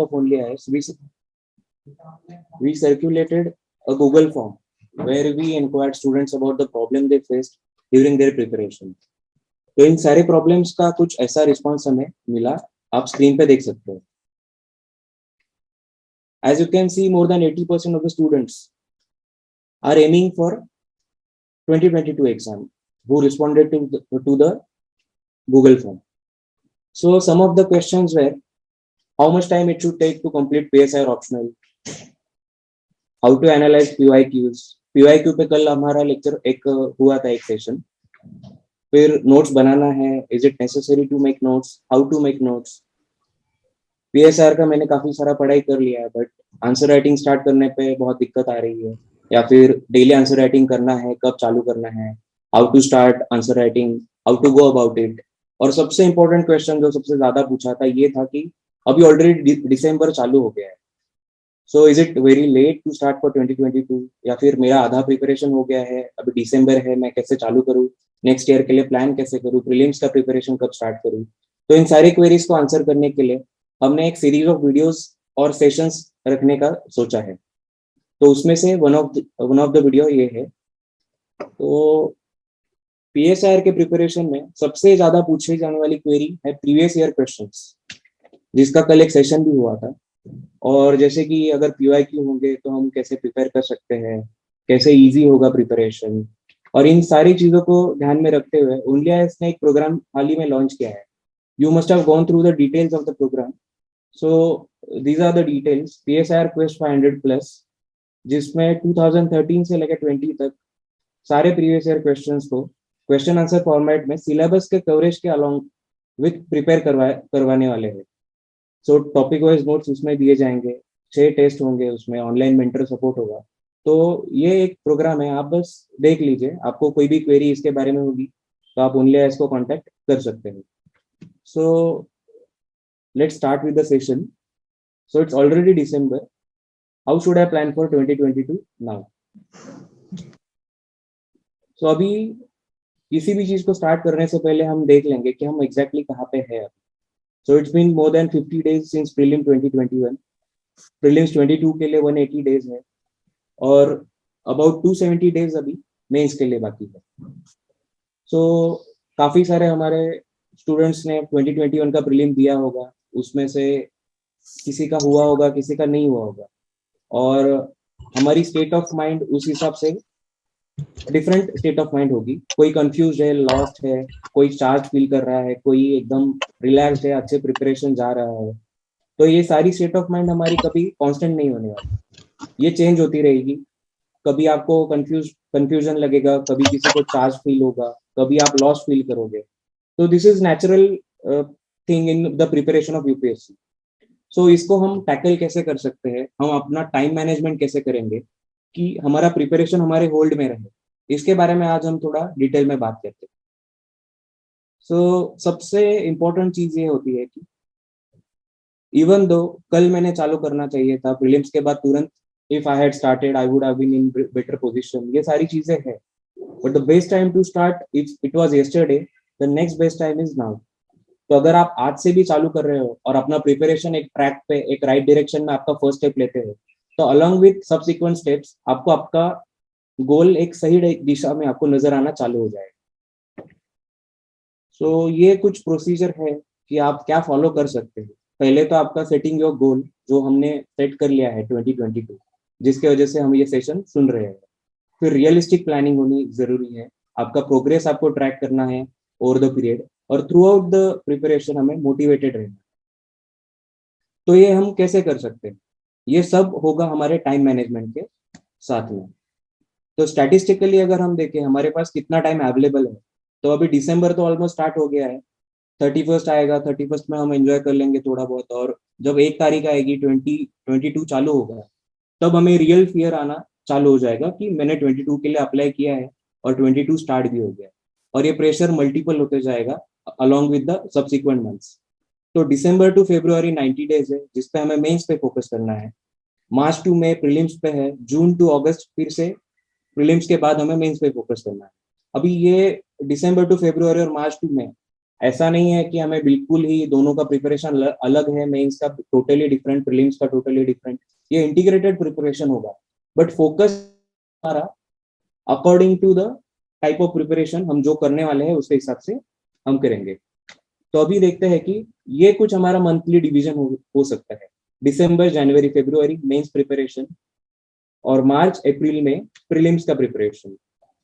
of only IS, we circulated a Google form where we inquired students about the problem they faced during their preparation. तो इन सारे problems का कुछ ऐसा response हमें मिला, आप स्क्रीन पे देख सकते हो. As you can see, more than 80% of the students are aiming for 2022 exam who responded to the Google form. So some of the questions were how much time it should take to complete PSI optional, how to analyze PYQs. PYQ पे कल हमारा lecture एक हुआ था, एक session. फिर notes बनाना है, is it necessary to make notes, how to make notes. PSR का मैंने काफी सारा पढ़ाई कर लिया है, बट आंसर राइटिंग स्टार्ट करने पे बहुत दिक्कत आ रही है, या फिर डेली आंसर राइटिंग करना है, कब चालू करना है, how to start answer writing, how to go about it. और सबसे इंपॉर्टेंट क्वेश्चन जो सबसे ज्यादा पूछा था ये था कि अभी ऑलरेडी दिसंबर चालू हो गया है, so is it very late to start for 2022, या फिर मेरा आधा प्रिपरेशन हो गया है, अभी दिसंबर है, मैं कैसे चालू करूँ, नेक्स्ट ईयर के लिए प्लान कैसे करूँ, प्रीलिम्स का प्रिपरेशन कब स्टार्ट करूँ. तो इन सारे क्वेरीज को आंसर करने के लिए हमने एक सीरीज ऑफ वीडियोस और सेशंस रखने का सोचा है. तो उसमें से वन ऑफ द वीडियो ये है. तो PSIR के प्रिपरेशन में सबसे ज्यादा पूछे जाने वाली क्वेरी है प्रीवियस ईयर क्वेश्चंस, जिसका कल एक सेशन भी हुआ था. और जैसे कि अगर PYQ होंगे तो हम कैसे प्रिपेयर कर सकते हैं, कैसे इजी होगा प्रिपरेशन, और इन सारी चीजों को ध्यान में रखते हुए ओनली आईएएस ने एक प्रोग्राम हाल ही में लॉन्च किया है. You must have gone through the details of the program. So these are the details. PSIR quest 500 plus, जिसमें 2013 से लेकर 20 तक सारे प्रीवियस ईयर क्वेश्चंस को क्वेश्चन आंसर फॉर्मेट में सिलेबस के कवरेज के अलोंग विथ प्रिपेयर करवाने वाले हैं. सो टॉपिक वाइज नोट्स उसमें दिए जाएंगे, 6 टेस्ट होंगे, उसमें ऑनलाइन मेंटर सपोर्ट होगा. तो ये एक प्रोग्राम है, आप बस देख लीजिए. आपको कोई भी क्वेरी इसके बारे में होगी तो आप ओनली आईएएस को कांटेक्ट कर सकते हैं. सो let's start with the session. So it's already December. How should I plan for 2022 now? So अभी किसी भी चीज को स्टार्ट करने से पहले हम देख लेंगे कि हम एग्जैक्टली कहाँ पे है. So it's been more than 50 days since prelim 2021. Prelims 22 के लिए 180 days है, और about 270 days अभी मेंस के लिए बाकी है. So काफी सारे हमारे स्टूडेंट्स ने 2021 का प्रीलिम दिया होगा, उसमें से किसी का हुआ होगा, किसी का नहीं हुआ होगा, और हमारी स्टेट ऑफ माइंड उस हिसाब से डिफरेंट स्टेट ऑफ माइंड होगी. कोई कंफ्यूज है, लॉस्ट है, कोई चार्ज फील कर रहा है, कोई एकदम रिलैक्स्ड है, अच्छे प्रिपरेशन जा रहा है. तो ये सारी स्टेट ऑफ माइंड हमारी कभी कांस्टेंट नहीं होने वाली, ये चेंज होती रहेगी. कभी आपको कंफ्यूजन लगेगा, कभी किसी को चार्ज फील होगा, कभी आप लॉस्ट फील करोगे. तो this is natural thing in the preparation of UPSC. So इसको हम टैकल कैसे कर सकते हैं, हम अपना टाइम मैनेजमेंट कैसे करेंगे कि हमारा प्रिपरेशन हमारे होल्ड में रहे, इसके बारे में आज हम थोड़ा डिटेल में बात करते हैं. सो सबसे इम्पोर्टेंट चीज ये होती है कि इवन दो कल मैंने चालू करना चाहिए था प्रीलिम्स के बाद तुरंत, if I had started I would have been in better position, ये सारी चीजें हैं. But the best time to start, if it was yesterday, the next best time is now. तो अगर आप आज से भी चालू कर रहे हो और अपना प्रिपरेशन एक ट्रैक पे, एक राइट डायरेक्शन में आपका फर्स्ट स्टेप लेते हो, तो अलॉन्ग विथ सब्सिक्वेंट स्टेप्स आपको आपका गोल एक सही दिशा में आपको नजर आना चालू हो जाएगा. सो ये कुछ प्रोसीजर है कि आप क्या फॉलो कर सकते हैं. पहले तो आपका सेटिंग योर गोल, जो हमने सेट कर लिया है 2022, जिसके वजह से हम ये सेशन सुन रहे हैं. फिर रियलिस्टिक प्लानिंग होनी जरूरी है, आपका प्रोग्रेस आपको ट्रैक करना है ओवर द पीरियड, और थ्रू आउट द प्रिपरेशन हमें मोटिवेटेड रहना. तो ये हम कैसे कर सकते हैं, ये सब होगा हमारे टाइम मैनेजमेंट के साथ में. तो स्टैटिस्टिकली अगर हम देखें हमारे पास कितना टाइम अवेलेबल है, तो अभी दिसंबर तो ऑलमोस्ट स्टार्ट हो गया है. 31st आएगा, 31st में हम एंजॉय कर लेंगे थोड़ा बहुत, और जब 1 तारीख आएगी 2022 चालू होगा, तब हमें रियल फियर आना चालू हो जाएगा कि मैंने 22 के लिए अप्लाई किया है और 22 स्टार्ट भी हो गया, और ये प्रेशर मल्टीपल होते जाएगा along with the subsequent months. तो दिसंबर टू फरवरी 90 डेज है, जिसपे हमें मेंस पे फोकस करना है. मार्च टू मई प्रीलिम्स पे है, जून टू अगस्त फिर से प्रीलिम्स के बाद हमें मेंस पे फोकस करना है. अभी ये दिसंबर टू फरवरी और मार्च टू मई ऐसा नहीं है कि हमें बिल्कुल ही दोनों का प्रिपरेशन अलग है, मेंस का टोटली डिफरेंट, प्रीलिम्स का टोटली डिफरेंट, ये इंटीग्रेटेड प्रिपरेशन होगा, बट फोकस हमारा according to the type of preparation हम जो करने वाले हैं उसके हिसाब से हम करेंगे। तो अभी देखते हैं कि ये कुछ हमारा मंथली डिवीजन हो सकता है। दिसंबर, जनवरी, फरवरी मेंस प्रिपरेशन, और मार्च अप्रैल में प्रीलिम्स का प्रिपरेशन।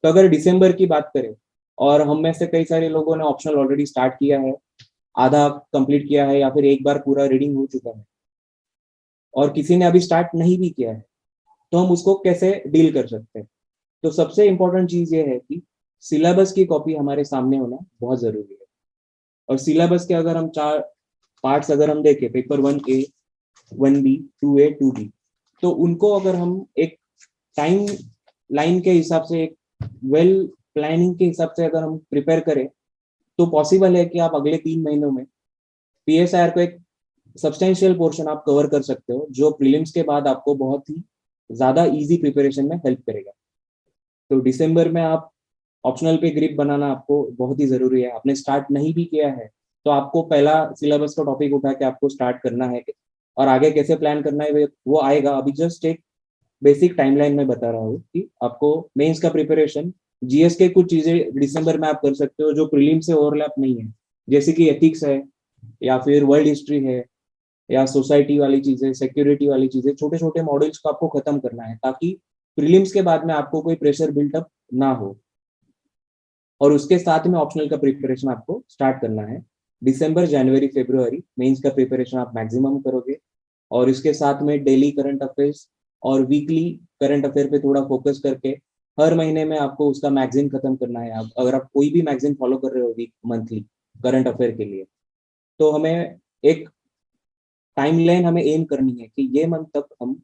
तो अगर दिसंबर की बात करें, और हम में से कई सारे लोगों ने ऑप्शनल ऑलरेडी स्टार्ट किया है, आधा कंप्लीट किया है, या फिर एक बार पूरा रीडिंग हो चुका है, और किसी ने अभी स्टार्ट नहीं भी किया है, तो हम उसको कैसे डील कर सकते हैं? तो सबसे इंपॉर्टेंट चीज ये है कि सिलेबस की कॉपी हमारे सामने होना बहुत जरूरी है। और सिलेबस के अगर हम 4 पार्ट्स अगर हम देखें, paper 1A, 1B, 2A, 2B, तो उनको अगर हम एक टाइम लाइन के हिसाब से, एक वेल प्लानिंग के हिसाब से अगर हम प्रिपेयर करें, तो पॉसिबल है कि आप अगले 3 महीनों में PSIR को एक सब्सटेंशियल पोर्शन आप कवर कर सकते हो, जो प्रीलिम्स के बाद आपको बहुत ही ज्यादा इजी प्रिपरेशन में हेल्प करेगा। तो दिसंबर में आप ऑप्शनल पे ग्रिप बनाना आपको बहुत ही जरूरी है। आपने स्टार्ट नहीं भी किया है, तो आपको पहला सिलेबस का टॉपिक उठा के आपको स्टार्ट करना है, और आगे कैसे प्लान करना है वो आएगा। अभी जस्ट एक बेसिक टाइमलाइन में बता रहा हूँ कि आपको मेंस का प्रिपरेशन, जीएस के कुछ चीजें दिसंबर में आप कर सकते हो जो प्रीलिम से ओवरलैप नहीं है, जैसे कि एथिक्स है, या फिर वर्ल्ड हिस्ट्री है, या सोसाइटी वाली चीजें, सिक्योरिटी वाली चीजें, छोटे छोटे मॉडल्स को आपको खत्म करना है, ताकि प्रीलिम्स के बाद में आपको कोई प्रेशर बिल्टअप ना हो। और उसके साथ में ऑप्शनल का प्रिपरेशन आपको स्टार्ट करना है। दिसंबर, जनवरी, फरवरी मेंस का प्रिपरेशन आप मैक्सिमम करोगे, और इसके साथ में डेली करंट अफेयर्स और वीकली करंट अफेयर पे थोड़ा फोकस करके हर महीने में आपको उसका मैगजीन खत्म करना है। आप अगर आप कोई भी मैगजीन फॉलो कर रहे हो वीक मंथली करंट अफेयर के लिए, तो हमें एक टाइमलाइन हमें एम करनी है कि ये मंथ तक हम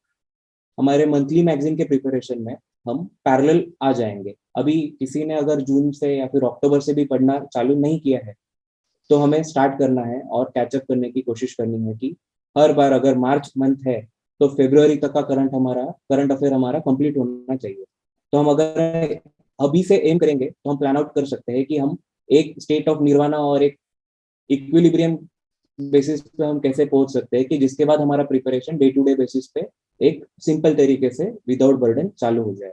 हमारे मंथली मैगजीन के प्रिपरेशन में हम पैरेलल आ जाएंगे। अभी किसी ने अगर जून से या फिर अक्टूबर से भी पढ़ना चालू नहीं किया है, तो हमें स्टार्ट करना है और कैचअप करने की कोशिश करनी है कि हर बार अगर मार्च मंथ है, तो फरवरी तक का करंट अफेयर हमारा कंप्लीट होना चाहिए। तो हम अगर अभी से एम करेंगे, तो हम प्लान आउट कर सकते हैं कि हम एक स्टेट ऑफ निर्वाणा और एक इक्विलिब्रियम बेसिस पे हम कैसे पहुंच सकते हैं, कि जिसके बाद हमारा preparation day to day basis पे एक सिंपल तरीके से विदाउट बर्डन चालू हो जाए।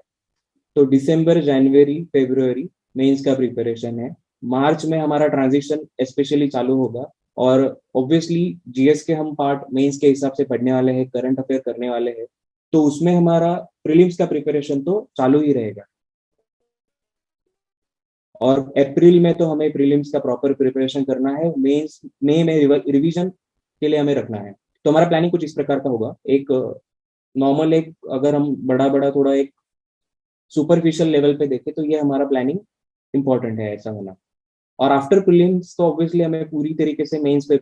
तो दिसंबर, जनवरी, फरवरी मेंस का प्रिपरेशन है। मार्च में हमारा ट्रांजिशन स्पेशली चालू होगा, और ऑब्वियसली जीएस के हम पार्ट मेंस के हिसाब से पढ़ने वाले हैं, करंट अफेयर करने वाले हैं, तो उसमें हमारा प्रीलिम्स का प्रिपरेशन तो चालू ही रहेगा। और अप्रैल में तो हमें प्रीलिम्स का प्रॉपर प्रिपरेशन करना है, मेंस मई में रिवीजन के लिए हमें रखना है। तो हमारा प्लानिंग कुछ इस प्रकार का होगा। एक नॉर्मल, एक अगर हम बड़ा बड़ा थोड़ा एक सुपरफिशियल लेवल पे देखें, तो ये हमारा प्लानिंग इंपॉर्टेंट है ऐसा होना। और आफ्टर प्रीलिम्स तो ऑब्वियसली हमें पूरी तरीके से मेंस पे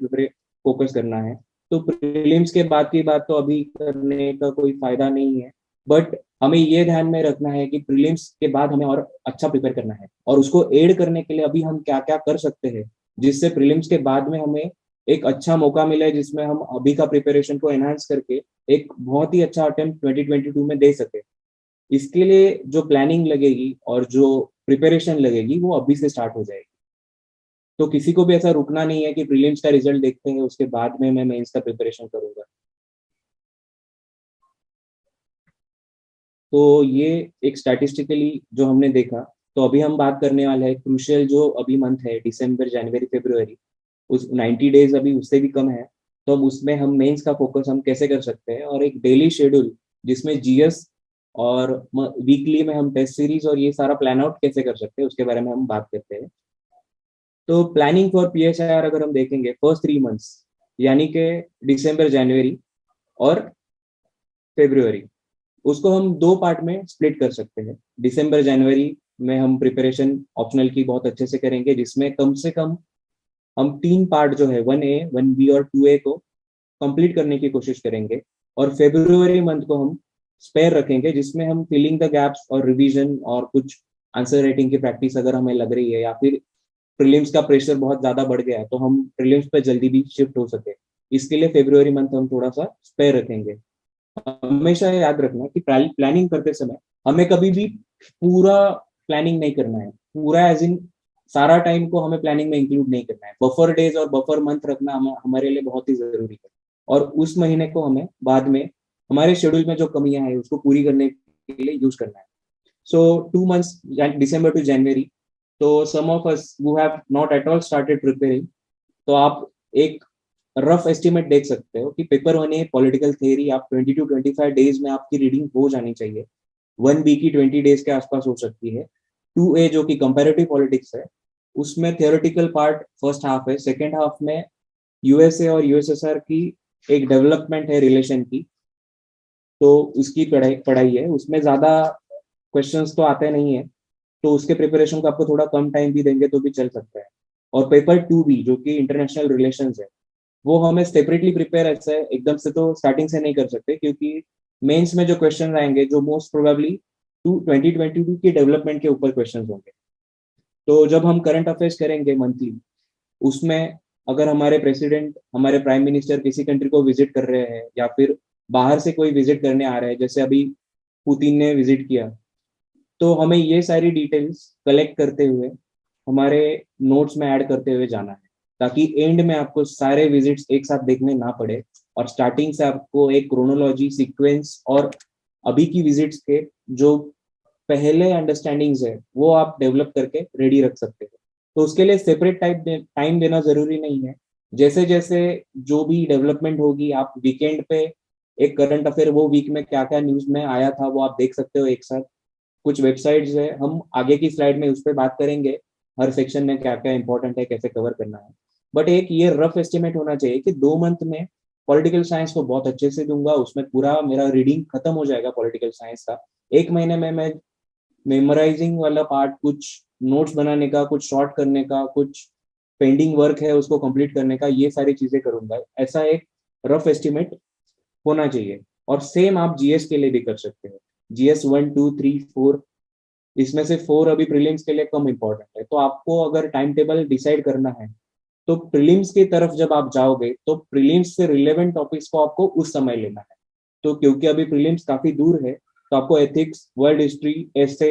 फोकस करना है। तो प्रीलिम्स के बाद की बात तो अभी करने का कोई फायदा नहीं है, बट हमें ये ध्यान में रखना है कि प्रीलिम्स के बाद हमें और अच्छा प्रिपेयर करना है, और उसको एड करने के लिए अभी हम क्या क्या कर सकते हैं, जिससे प्रीलिम्स के बाद में हमें एक अच्छा मौका मिले, जिसमें हम अभी का प्रिपरेशन को एनहांस करके एक बहुत ही अच्छा अटेम्प्ट 2022 में दे सके। इसके लिए जो प्लानिंग लगेगी और जो प्रिपरेशन लगेगी, वो अभी से स्टार्ट हो जाएगी। तो किसी को भी ऐसा रुकना नहीं है कि प्रीलिम्स का रिजल्ट देखते हैं उसके बाद में मैं मेंस का प्रिपरेशन करूंगा। तो ये एक स्टैटिस्टिकली जो हमने देखा। तो अभी हम बात करने वाले हैं क्रूशियल जो अभी मंथ है, दिसंबर, जनवरी, फरवरी, उस 90 डेज अभी उससे भी कम है। तो अब उसमें हम मेंस का फोकस हम कैसे कर सकते हैं, और एक डेली शेड्यूल जिसमें जीएस और वीकली में हम टेस्ट सीरीज और ये सारा प्लान आउट कैसे कर सकते हैं, उसके बारे में हम बात करते हैं। तो प्लानिंग फॉर PSIR अगर हम देखेंगे फर्स्ट 3 मंथ्स, यानी कि दिसंबर, जनवरी और फरवरी, उसको हम 2 पार्ट में स्प्लिट कर सकते हैं। दिसंबर, जनवरी में हम प्रिपरेशन ऑप्शनल की बहुत अच्छे से करेंगे, जिसमें कम से कम हम 3 पार्ट जो है 1A, 1B और 2A को कंप्लीट करने की कोशिश करेंगे। और फरवरी मंथ को हम स्पेयर रखेंगे, जिसमें हम फिलिंग द गैप्स और रिवीजन और कुछ आंसर राइटिंग की प्रैक्टिस अगर हमें लग रही है, या फिर प्रीलिम्स का प्रेशर बहुत ज्यादा बढ़ गया है, तो हम प्रीलिम्स पे जल्दी भी शिफ्ट हो सके, इसके लिए फरवरी मंथ हम थोड़ा सा स्पेयर रखेंगे। हमेशा याद रखना कि प्लानिंग करते समय हमें कभी भी पूरा प्लानिंग नहीं करना है। पूरा एज इन सारा टाइम को हमें प्लानिंग में इंक्लूड नहीं करना है। बफर डेज और बफर मंथ रखना हमारे लिए बहुत ही जरूरी है, और उस महीने को हमें बाद में हमारे शेड्यूल में जो कमियां हैं उसको पूरी करने के लिए यूज करना है। सो 2 months, December to January, तो some of us who have not at all started preparing, तो आप एक रफ एस्टिमेट देख सकते हो कि पेपर 1 पॉलिटिकल थियरी आप 20 to 25 डेज में आपकी रीडिंग हो जानी चाहिए। 1 बी की 20 डेज के आसपास हो सकती है। 2A जो कि कंपैरेटिव पॉलिटिक्स है, उसमें थियोरेटिकल पार्ट फर्स्ट हाफ है, सेकेंड हाफ में यूएसए और यूएसएसआर की एक डेवलपमेंट है रिलेशन की, तो उसकी पढ़ाई पढ़ाई है। उसमें ज्यादा क्वेश्चंस तो आते नहीं है, तो उसके प्रिपरेशन को आपको थोड़ा कम टाइम भी देंगे तो भी चल सकता है। और पेपर 2B जो कि इंटरनेशनल रिलेशंस है, वो हमें सेपरेटली प्रिपेयर ऐसा है, एकदम से तो स्टार्टिंग से नहीं कर सकते, क्योंकि मेंस में जो क्वेश्चन आएंगे जो मोस्ट प्रोबेबली 2022 की डेवलपमेंट के ऊपर क्वेश्चन होंगे। तो जब हम करंट अफेयर्स करेंगे मंथली, उसमें अगर हमारे प्रेसिडेंट, हमारे प्राइम मिनिस्टर किसी कंट्री को विजिट कर रहे हैं या फिर बाहर से कोई विजिट करने आ रहा है, जैसे अभी पुतिन ने विजिट किया, तो हमें ये सारी डिटेल्स कलेक्ट करते हुए हमारे नोट्स में ऐड करते हुए जाना है, ताकि एंड में आपको सारे विजिट्स एक साथ देखने ना पड़े, और स्टार्टिंग से आपको एक क्रोनोलॉजी सीक्वेंस और अभी की विजिट्स के जो पहले अंडरस्टैंडिंग्स है वो आप डेवलप करके रेडी रख सकते हो। तो उसके लिए सेपरेट टाइम देना जरूरी नहीं है। जैसे जैसे जो भी डेवलपमेंट होगी, आप वीकेंड पे एक करंट अफेयर, वो वीक में क्या क्या न्यूज में आया था वो आप देख सकते हो एक साथ। कुछ वेबसाइट्स है, हम आगे की स्लाइड में उस पर बात करेंगे, हर सेक्शन में क्या क्या इंपॉर्टेंट है, कैसे कवर करना है। बट एक ये रफ एस्टिमेट होना चाहिए कि 2 मंथ में पॉलिटिकल साइंस को बहुत अच्छे से दूंगा, उसमें पूरा मेरा रीडिंग खत्म हो जाएगा पॉलिटिकल साइंस का। 1 महीने में मैं मेमोराइजिंग वाला पार्ट, कुछ नोट्स बनाने का, कुछ शॉर्ट करने का, कुछ पेंडिंग वर्क है उसको कंप्लीट करने का, ये सारी चीजें करूंगा। ऐसा एक रफ एस्टिमेट होना चाहिए। और सेम आप जीएस के लिए भी कर सकते हो। जीएस 1, 2, 3, 4, इसमें से 4 अभी प्रीलिम्स के लिए कम इंपॉर्टेंट है। तो आपको अगर टाइम टेबल डिसाइड करना है, तो प्रीलिम्स की तरफ जब आप जाओगे तो प्रीलिम्स से रिलेवेंट टॉपिक्स को आपको उस समय लेना है। तो क्योंकि अभी प्रीलिम्स काफी दूर है, तो आपको एथिक्स, वर्ल्ड हिस्ट्री, एसे,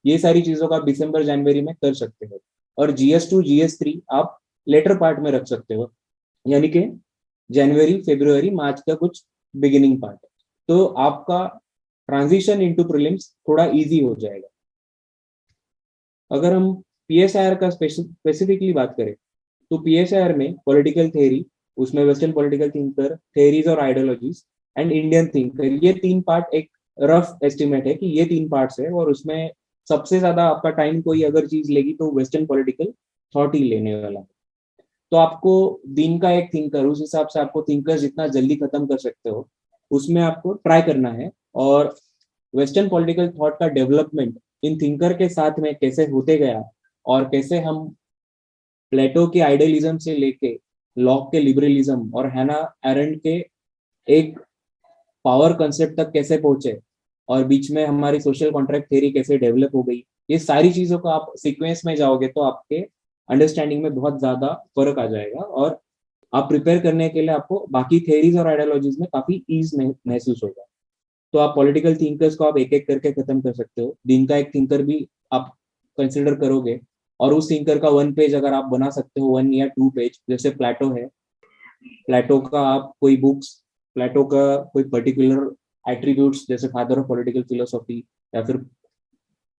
ये सारी चीजों का दिसंबर जनवरी में कर सकते हो। और GS2 GS3 आप लेटर पार्ट में रख सकते हो, यानी कि जनवरी फरवरी मार्च का कुछ बिगिनिंग पार्ट। तो आपका ट्रांजिशन इनटू प्रीलिम्स थोड़ा इजी हो जाएगा। अगर हम पीएसआईआर का स्पेसिफिकली बात करें, तो पीएसआईआर में पॉलिटिकल थ्योरी, उसमें वेस्टर्न पॉलिटिकल थिंकर, थेरीज और आइडियोलॉजीज एंड इंडियन थिंकर, ये 3 पार्ट, एक रफ एस्टिमेट है कि ये 3 पार्ट्स है। और उसमें सबसे ज्यादा आपका टाइम कोई अगर चीज लेगी तो वेस्टर्न पॉलिटिकल थॉट ही लेने वाला है। तो आपको दिन का एक थिंकर, उस हिसाब से आपको थिंकर जितना जल्दी खत्म कर सकते हो उसमें आपको ट्राई करना है। और वेस्टर्न पॉलिटिकल थॉट का डेवलपमेंट इन थिंकर के साथ में कैसे होते गया, और कैसे हम प्लेटो के आइडियलिज्म से लेके लॉक के लिबरलिज्म और हैना एरेंट के एक पावर कंसेप्ट तक कैसे पहुंचे, और बीच में हमारी सोशल कॉन्ट्रैक्ट थ्योरी कैसे डेवलप हो गई, ये सारी चीजों को आप सीक्वेंस में जाओगे तो आपके अंडरस्टैंडिंग में बहुत ज्यादा फर्क आ जाएगा, और आप प्रिपेयर करने के लिए आपको बाकी थेरीज और आइडियोलॉजीज में काफी ईज महसूस होगा। तो आप पॉलिटिकल थिंकर्स को आप एक एक करके खत्म कर सकते हो। दिन का एक थिंकर भी आप कंसिडर करोगे, और उस थिंकर का 1 पेज अगर आप बना सकते हो, 1 या 2 पेज, जैसे प्लेटो है, प्लेटो का आप कोई बुक्स, प्लेटो का कोई पर्टिकुलर एट्रीब्यूट्स, जैसे फादर ऑफ पॉलिटिकल फिलोसॉफी या फिर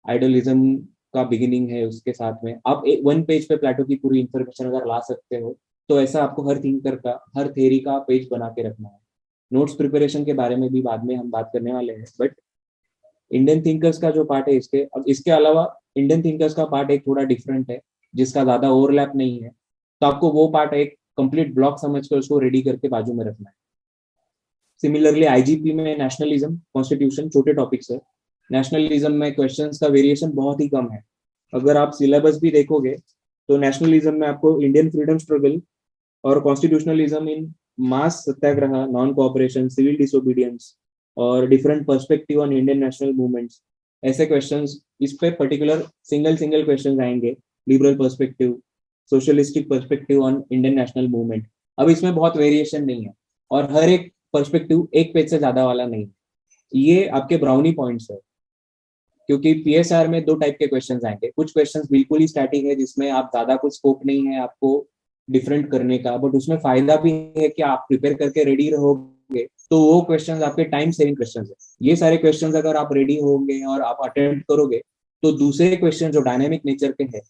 आइडियलिज्म का बिगिनिंग है, उसके साथ में आप 1 पेज पे प्लेटो की पूरी इंफॉर्मेशन अगर ला सकते हो, तो ऐसा आपको हर थिंकर का, हर थेरी का पेज बना के रखना है। नोट्स प्रिपरेशन के बारे में भी बाद में हम बात करने वाले हैं, बट इंडियन थिंकर्स का जो पार्ट है, इसके अलावा इंडियन थिंकर्स का पार्ट एक थोड़ा डिफरेंट है, जिसका ज्यादा ओवरलैप नहीं है। तो आपको वो पार्ट एक कंप्लीट ब्लॉक समझ कर उसको रेडी करके बाजू में रखना है। सिमिलरली आईजीपी में नेशनलिज्म, कॉन्स्टिट्यूशन छोटे टॉपिक्स है। नेशनलिज्म में क्वेश्चंस का वेरिएशन बहुत ही कम है। अगर आप सिलेबस भी देखोगे तो नेशनलिज्म में आपको इंडियन फ्रीडम स्ट्रगल और कॉन्स्टिट्यूशनलिज्म इन मास सत्याग्रह, नॉन कोऑपरेशन, सिविल डिसोबीडियंस और different perspective on Indian national movements, ऐसे क्वेश्चंस इस पे पर्टिकुलर सिंगल सिंगल क्वेश्चंस आएंगे। Liberal perspective, socialistic perspective on Indian national movement. अब इसमें बहुत वेरिएशन नहीं है, और हर एक पर्सपेक्टिव एक पेज से ज्यादा वाला नहीं है। ये आपके ब्राउनी पॉइंट्स है, क्योंकि पीएसआर में दो टाइप के क्वेश्चंस आएंगे, कुछ क्वेश्चंस बिल्कुल ही स्टैटिक है जिसमें आप ज्यादा कुछ स्कोप नहीं है आपको डिफरेंट करने का, बट उसमें फायदा भी है कि आप प्रिपेयर करके रेडी रहोगे, तो वो क्वेश्चंस आपके टाइम सेविंग क्वेश्चंस है। ये सारे क्वेश्चंस अगर आप रेडी होंगे और आप अटेम्प्ट करोगे, तो दूसरे क्वेश्चन जो डायनेमिक नेचर के हैं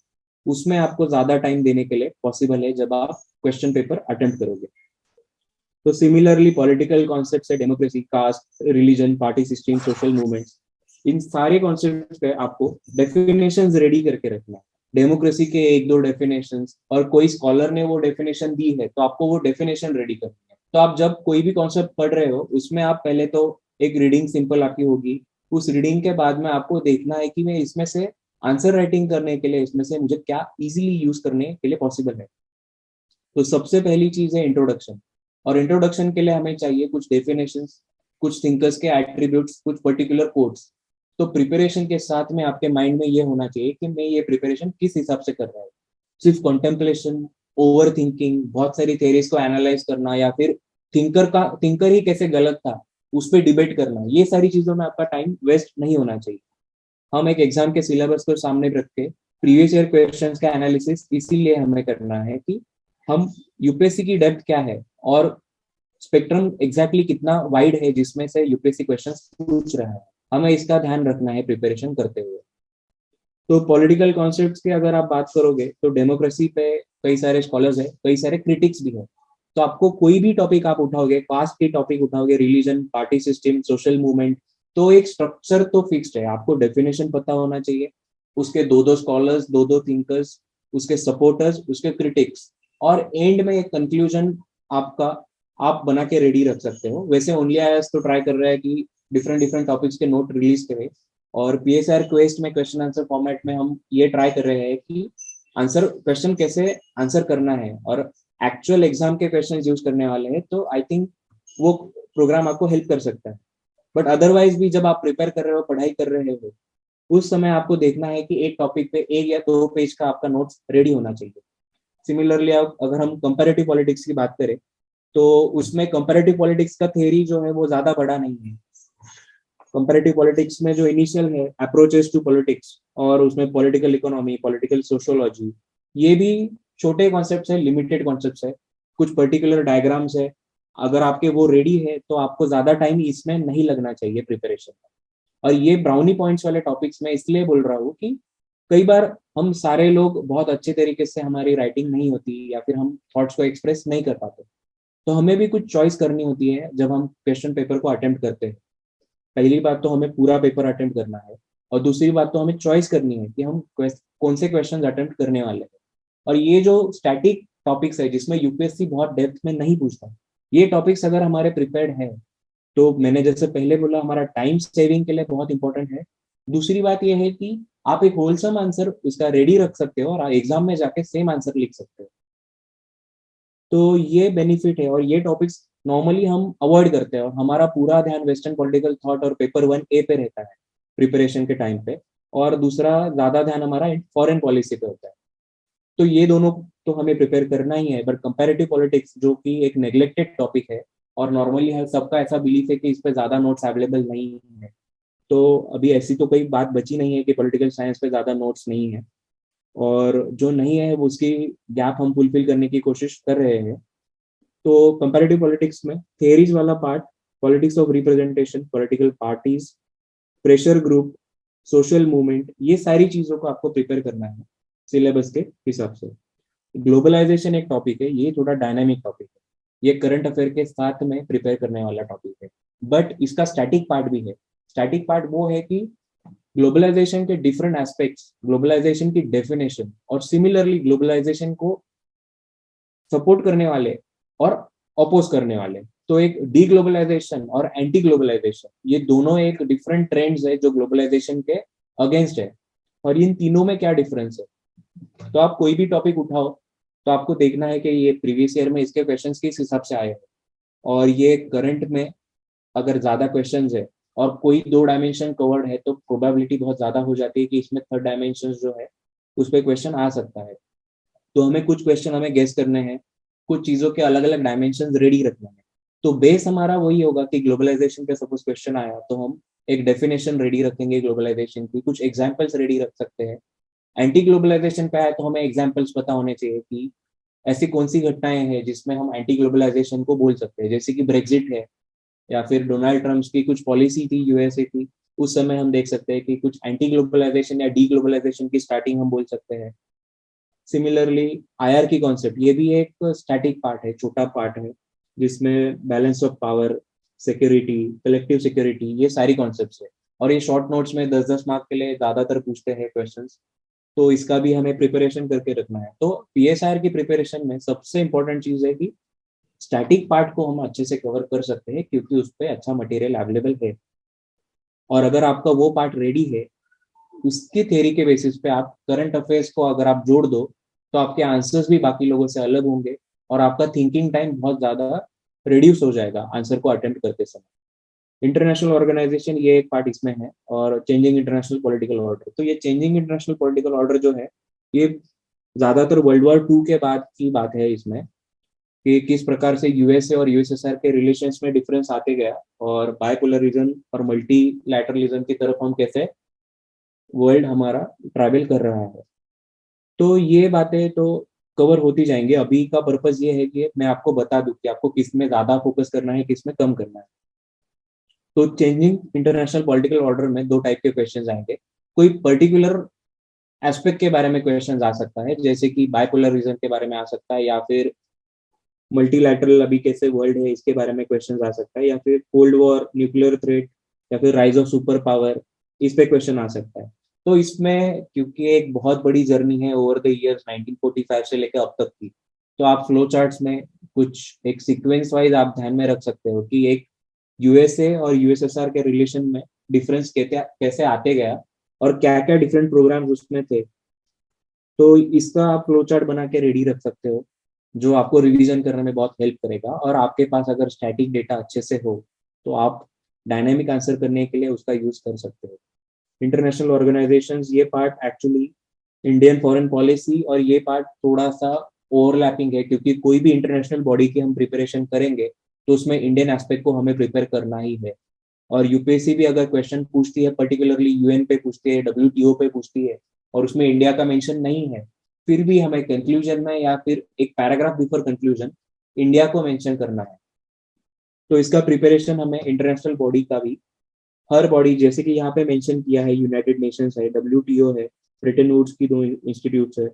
उसमें आपको ज्यादा टाइम देने के लिए पॉसिबल है जब आप क्वेश्चन पेपर अटेम्प्ट करोगे। तो सिमिलरली पॉलिटिकल कॉन्सेप्ट है, democracy, caste, religion, party system, social movements, इन सारे कॉन्सेप्ट पे आपको डेफिनेशंस रेडी करके रखना है। डेमोक्रेसी के एक दो डेफिनेशंस, और कोई स्कॉलर ने वो डेफिनेशन दी है तो आपको वो डेफिनेशन रेडी करनी है। तो आप जब कोई भी कॉन्सेप्ट पढ़ रहे हो उसमें आप पहले तो एक रीडिंग सिंपल आपकी होगी, उस रीडिंग के बाद में आपको देखना है कि मैं इसमें से आंसर राइटिंग करने के लिए इसमें से मुझे क्या इजीली यूज करने के लिए पॉसिबल है। तो सबसे पहली चीज है इंट्रोडक्शन, और इंट्रोडक्शन के लिए हमें चाहिए कुछ डेफिनेशंस, कुछ थिंकर्स के एट्रीब्यूट्स, कुछ पर्टिकुलर कोट्स। तो प्रिपरेशन के साथ में आपके माइंड में ये होना चाहिए कि मैं ये प्रिपरेशन किस हिसाब से कर रहा हूँ। सिर्फ कॉन्टेम्पलेशन, ओवर थिंकिंग, बहुत सारी थेरीज को एनालाइज करना, या फिर थिंकर ही कैसे गलत था उस पर डिबेट करना, ये सारी चीजों में आपका टाइम वेस्ट नहीं होना चाहिए। हम एक एग्जाम के सिलेबस को सामने रख के प्रीवियस ईयर क्वेश्चंस का एनालिसिस इसीलिए हमें करना है कि हम यूपीएससी की डेप्थ क्या है और स्पेक्ट्रम एग्जैक्टली कितना वाइड है जिसमें से यूपीएससी क्वेश्चंस पूछ रहा है, हमें इसका ध्यान रखना है प्रिपरेशन करते हुए। तो पॉलिटिकल कॉन्सेप्ट्स की अगर आप बात करोगे तो डेमोक्रेसी पे कई सारे स्कॉलर्स है, कई सारे क्रिटिक्स भी है। तो आपको कोई भी टॉपिक आप उठाओगे, कास्ट की टॉपिक उठाओगे, religion, party system, social movement, तो एक स्ट्रक्चर तो फिक्स्ड है, आपको डेफिनेशन पता होना चाहिए, उसके दो दो स्कॉलर्स, दो दो थिंकर्स, उसके सपोर्टर्स, उसके क्रिटिक्स, और एंड में एक कंक्लूजन आपका आप बना के रेडी रख सकते हो। वैसे ओनली आईएएस तो ट्राई कर रहा है कि डिफरेंट डिफरेंट टॉपिक्स के नोट रिलीज करें, और पीएसआर क्वेस्ट में क्वेश्चन आंसर फॉर्मेट में हम ये ट्राई कर रहे हैं कि आंसर क्वेश्चन कैसे आंसर करना है, और एक्चुअल एग्जाम के क्वेश्चन यूज करने वाले हैं। तो आई थिंक वो प्रोग्राम आपको हेल्प कर सकता है। बट अदरवाइज भी जब आप प्रिपेयर कर रहे हो, पढ़ाई कर रहे हो, उस समय आपको देखना है कि एक टॉपिक पे एक या दो पेज का आपका नोट्स रेडी होना चाहिए। सिमिलरली अगर हम कंपैरेटिव पॉलिटिक्स की बात करें, तो उसमें कंपैरेटिव पॉलिटिक्स का थ्योरी जो है वो ज्यादा बड़ा नहीं है। कंपैरेटिव पॉलिटिक्स में जो इनिशियल है अप्रोचेस टू पॉलिटिक्स, और उसमें पॉलिटिकल इकोनॉमी, पॉलिटिकल सोशियोलॉजी, ये भी छोटे कॉन्सेप्ट्स है, लिमिटेड कॉन्सेप्ट्स है, कुछ पर्टिकुलर डायग्राम्स है। अगर आपके वो रेडी है तो आपको ज्यादा टाइम इसमें नहीं लगना चाहिए प्रिपरेशन में। और ये ब्राउनी पॉइंट्स वाले टॉपिक्स में इसलिए बोल रहा हूँ कि कई बार हम सारे लोग बहुत अच्छे तरीके से हमारी राइटिंग नहीं होती, या फिर हम थॉट्स को एक्सप्रेस नहीं कर पाते, तो हमें भी कुछ चॉइस करनी होती है जब हम क्वेश्चन पेपर को अटेम्प्ट करते हैं। पहली बात तो हमें पूरा पेपर अटेम्प्ट करना है, और दूसरी बात तो हमें चॉइस करनी है कि हम कौन से क्वेश्चन अटेम्प्ट करने वाले हैं। और ये जो स्टैटिक टॉपिक्स है जिसमें यूपीएससी बहुत डेप्थ में नहीं पूछता, ये टॉपिक्स अगर हमारे प्रिपेयर्ड है, तो मैंने जैसे पहले बोला हमारा टाइम सेविंग के लिए बहुत इंपॉर्टेंट है। दूसरी बात यह है कि आप एक होलसम आंसर उसका रेडी रख सकते हो और एग्जाम में जाके सेम आंसर लिख सकते हो। तो ये बेनिफिट है, और ये टॉपिक्स नॉर्मली हम अवॉइड करते हैं, और हमारा पूरा ध्यान वेस्टर्न पॉलिटिकल थॉट और पेपर 1A पे रहता है प्रिपरेशन के टाइम पे, और दूसरा ज्यादा ध्यान हमारा फॉरेन पॉलिसी पे होता है। तो ये दोनों तो हमें प्रिपेयर करना ही है, बट कंपैरेटिव पॉलिटिक्स जो कि एक नेग्लेक्टेड टॉपिक है, और नॉर्मली है सबका ऐसा बिलीफ है कि इस पे ज्यादा नोट्स अवेलेबल नहीं है, तो अभी ऐसी तो कोई बात बची नहीं है कि पॉलिटिकल साइंस पे ज्यादा नोट्स नहीं है, और जो नहीं है वो उसकी गैप हम फुलफिल करने की कोशिश कर रहे हैं। तो कंपैरेटिव पॉलिटिक्स में थियरीज वाला part, politics of representation, political parties, pressure group, social movement, ये सारी चीजों को आपको प्रिपेयर करना है सिलेबस के हिसाब से। ग्लोबलाइजेशन एक टॉपिक है, ये थोड़ा डायनामिक टॉपिक है, ये करंट अफेयर के साथ में प्रिपेयर करने वाला टॉपिक है, बट इसका स्टैटिक पार्ट भी है। स्टैटिक पार्ट वो है कि ग्लोबलाइजेशन के डिफरेंट एस्पेक्ट्स, ग्लोबलाइजेशन की डेफिनेशन, और सिमिलरली ग्लोबलाइजेशन को सपोर्ट करने वाले और अपोज करने वाले। तो एक डी ग्लोबलाइजेशन और एंटी ग्लोबलाइजेशन, ये दोनों एक डिफरेंट ट्रेंड्स है जो ग्लोबलाइजेशन के अगेंस्ट है, और इन तीनों में क्या डिफरेंस है। तो आप कोई भी टॉपिक उठाओ तो आपको देखना है कि ये प्रीवियस ईयर में इसके क्वेश्चंस किस हिसाब से आए हैं, और ये करंट में अगर ज्यादा क्वेश्चंस है और कोई दो डायमेंशन कवर्ड है, तो प्रोबेबिलिटी बहुत ज्यादा हो जाती है कि इसमें थर्ड डायमेंशन जो है उस पर क्वेश्चन आ सकता है। तो हमें कुछ क्वेश्चन हमें गेस करने हैं, कुछ चीजों के अलग अलग डायमेंशन रेडी रखने हैं। तो बेस हमारा वही होगा कि ग्लोबलाइजेशन पे सपोज क्वेश्चन आया तो हम एक डेफिनेशन रेडी रखेंगे ग्लोबलाइजेशन की, कुछ एग्जाम्पल्स रेडी रख सकते हैं। एंटी ग्लोबलाइजेशन पे आए तो हमें एग्जाम्पल्स पता होने चाहिए कि ऐसी कौन सी घटनाएं हैं जिसमें हम एंटी ग्लोबलाइजेशन को बोल सकते हैं, जैसे कि ब्रेग्जिट है, या फिर डोनाल्ड ट्रम्प की कुछ पॉलिसी थी यूएसए की, उस समय हम देख सकते हैं कि कुछ एंटी ग्लोबलाइजेशन या डी ग्लोबलाइजेशन की स्टार्टिंग हम बोल सकते हैं। सिमिलरली आईआर की कॉन्सेप्ट, ये भी एक स्टैटिक पार्ट है, छोटा पार्ट है, जिसमें balance of power, security, collective security, ये सारी कॉन्सेप्ट्स है। और ये शॉर्ट नोट्स में 10-10 मार्क के लिए ज्यादातर पूछते हैं क्वेश्चंस, तो इसका भी हमें प्रिपरेशन करके रखना है। तो पीएसआर की प्रिपरेशन में सबसे इंपॉर्टेंट चीज है कि स्टैटिक पार्ट को हम अच्छे से कवर कर सकते हैं, क्योंकि उस पर अच्छा मटेरियल अवेलेबल है। और अगर आपका वो पार्ट रेडी है, उसकी थ्योरी के बेसिस पे आप करंट अफेयर्स को अगर आप जोड़ दो, तो आपके आंसर्स भी बाकी लोगों से अलग होंगे, और आपका थिंकिंग टाइम बहुत ज्यादा रिड्यूस हो जाएगा आंसर को अटेम्प्ट करते समय। इंटरनेशनल ऑर्गेनाइजेशन, ये एक पार्ट इसमें है, और चेंजिंग इंटरनेशनल पॉलिटिकल ऑर्डर। तो ये चेंजिंग इंटरनेशनल पॉलिटिकल ऑर्डर जो है, ये ज्यादातर वर्ल्ड वॉर 2 के बाद की बात है इसमें, कि किस प्रकार से यूएसए और यूएसएसआर के रिलेशंस में डिफरेंस आते गया, और बायपोलरिज्म और मल्टीलैटरलिज्म की तरफ हम कैसे वर्ल्ड हमारा ट्रैवल कर रहा है। तो ये बातें तो कवर होती जाएंगी। अभी का पर्पज ये है कि मैं आपको बता दूं कि आपको किस में ज्यादा फोकस करना है, किस में कम करना है। तो चेंजिंग इंटरनेशनल पॉलिटिकल ऑर्डर में 2 टाइप के क्वेश्चंस आएंगे। कोई पर्टिकुलर एस्पेक्ट के बारे में क्वेश्चंस आ सकता है, जैसे कि बायपोलरिज्म के बारे में आ सकता है, या फिर मल्टीलैटरल अभी कैसे वर्ल्ड है इसके बारे में क्वेश्चन आ सकता है, या फिर कोल्ड वॉर, न्यूक्लियर थ्रेट, या फिर राइज ऑफ सुपर पावर, इस पे क्वेश्चन आ सकता है। तो इसमें क्योंकि एक बहुत बड़ी जर्नी है ओवर द इयर्स 1945 से लेकर अब तक की, तो आप फ्लो चार्ट्स में कुछ एक सीक्वेंस वाइज आप ध्यान में रख सकते हो कि एक यूएसए और यूएसएसआर के रिलेशन में डिफरेंस कैसे कैसे आते गया, और क्या क्या डिफरेंट प्रोग्राम्स उसमें थे। तो इसका आप फ्लो चार्ट बना के रेडी रख सकते हो, जो आपको रिवीजन करने में बहुत हेल्प करेगा। और आपके पास अगर स्टैटिक डेटा अच्छे से हो, तो आप डायनेमिक आंसर करने के लिए उसका यूज कर सकते हो। इंटरनेशनल ऑर्गेनाइजेशंस, ये part actually Indian foreign policy, और ये पार्ट थोड़ा सा ओवरलैपिंग है, क्योंकि कोई भी इंटरनेशनल बॉडी की हम प्रिपरेशन करेंगे तो उसमें इंडियन एस्पेक्ट को हमें प्रिपेयर करना ही है। और यूपीएससी भी अगर क्वेश्चन पूछती है, पर्टिकुलरली यूएन पे पूछती है, डब्ल्यूटीओ पे पूछती है, और उसमें इंडिया का मेंशन नहीं है, फिर भी हमें कंक्लूजन में या फिर एक पैराग्राफ बिफोर कंक्लूजन इंडिया को मेंशन करना है। तो इसका प्रिपरेशन हमें इंटरनेशनल बॉडी का भी, हर बॉडी, जैसे कि यहाँ पे मेंशन किया है, यूनाइटेड नेशंस है, डब्ल्यूटीओ है, ब्रिटेन वुड्स की 2 इंस्टीट्यूट्स है,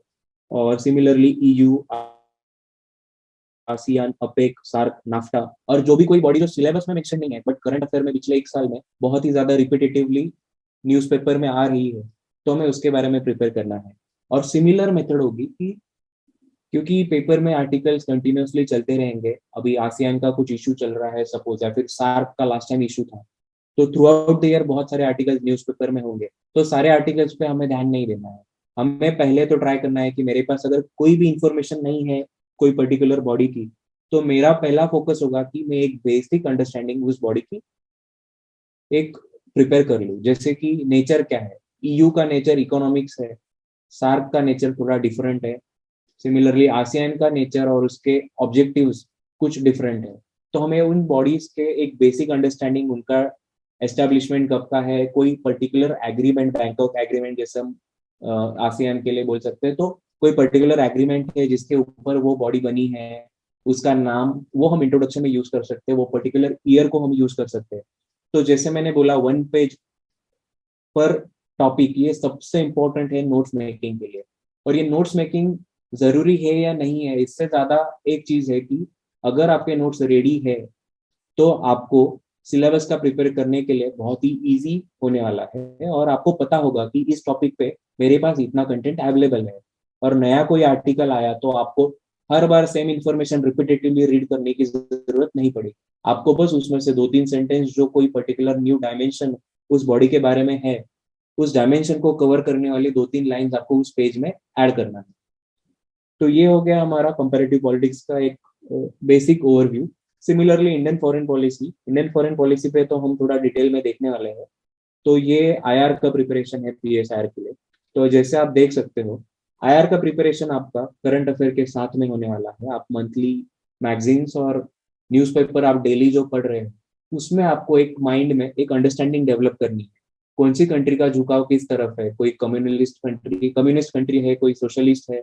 और similarly EU, ASEAN, APEC, SAARC, NAFTA, और जो भी कोई बॉडी जो सिलेबस में मेंशन नहीं है बट करंट अफेयर में पिछले 1 साल में बहुत ही ज्यादा रिपीटेटिवली न्यूज़पेपर में आ रही है, तो हमें उसके बारे में प्रिपेयर करना है। और सिमिलर मेथड होगी कि क्योंकि पेपर में आर्टिकल्स कंटिन्यूअसली चलते रहेंगे, अभी आसियान का कुछ इशू चल रहा है सपोज, या फिर सार्क का लास्ट टाइम इशू था, तो थ्रू आउट द ईयर बहुत सारे आर्टिकल्स न्यूज़पेपर में होंगे, तो सारे आर्टिकल्स पे हमें ध्यान नहीं देना है। हमें पहले तो ट्राई करना है कि मेरे पास अगर कोई भी इंफॉर्मेशन नहीं है कोई पर्टिकुलर बॉडी की, तो मेरा पहला फोकस होगा कि मैं एक बेसिक अंडरस्टैंडिंग उस बॉडी की एक प्रिपेयर कर लूँ। जैसे कि नेचर क्या है, ईयू का नेचर इकोनॉमिक्स है, सार्क का नेचर थोड़ा डिफरेंट है, सिमिलरली आसियान का नेचर और उसके ऑब्जेक्टिव्स कुछ डिफरेंट है। तो हमें उन बॉडीज के एक बेसिक अंडरस्टैंडिंग, उनका एस्टेब्लिशमेंट कब का है, कोई पर्टिकुलर एग्रीमेंट, बैंकॉक एग्रीमेंट जैसे हम आसियान के लिए बोल सकते हैं, तो कोई पर्टिकुलर एग्रीमेंट है जिसके ऊपर वो बॉडी बनी है, उसका नाम वो हम इंट्रोडक्शन में यूज कर सकते हैं, वो पर्टिकुलर ईयर को हम यूज कर सकते हैं। तो जैसे मैंने बोला 1 पेज पर टॉपिक, ये सबसे इंपॉर्टेंट है नोट्स मेकिंग के लिए। और ये नोट्स मेकिंग जरूरी है या नहीं है, इससे ज्यादा एक चीज है कि अगर आपके नोट्स रेडी है, तो आपको सिलेबस का प्रिपेयर करने के लिए बहुत ही इजी होने वाला है, और आपको पता होगा कि इस टॉपिक पे मेरे पास इतना कंटेंट अवेलेबल है, और नया कोई आर्टिकल आया तो आपको हर बार सेम इंफॉर्मेशन रिपीटेटिवली रीड करने की जरूरत नहीं पड़ेगी। आपको बस उसमें से 2-3 सेंटेंस जो कोई पर्टिकुलर न्यू डायमेंशन उस बॉडी के बारे में है, उस डायमेंशन को कवर करने वाली 2-3 लाइंस आपको उस पेज में ऐड करना है। तो ये हो गया हमारा कंपैरेटिव पॉलिटिक्स का एक basic overview. Similarly Indian foreign policy पे तो हम थोड़ा डिटेल में देखने वाले हैं। तो ये आईआर का प्रिपरेशन है पीएसआर के लिए। तो जैसे आप देख सकते हो, आईआर का प्रिपरेशन आपका करंट अफेयर के साथ में होने वाला है। आप मंथली मैगजीन्स और न्यूज़पेपर आप डेली जो पढ़ रहे हैं, उसमें आपको एक माइंड में एक अंडरस्टैंडिंग डेवलप करनी है, कौन सी कंट्री का झुकाव किस तरफ है, कोई कम्युनिस्ट कंट्री है, कोई सोशलिस्ट है,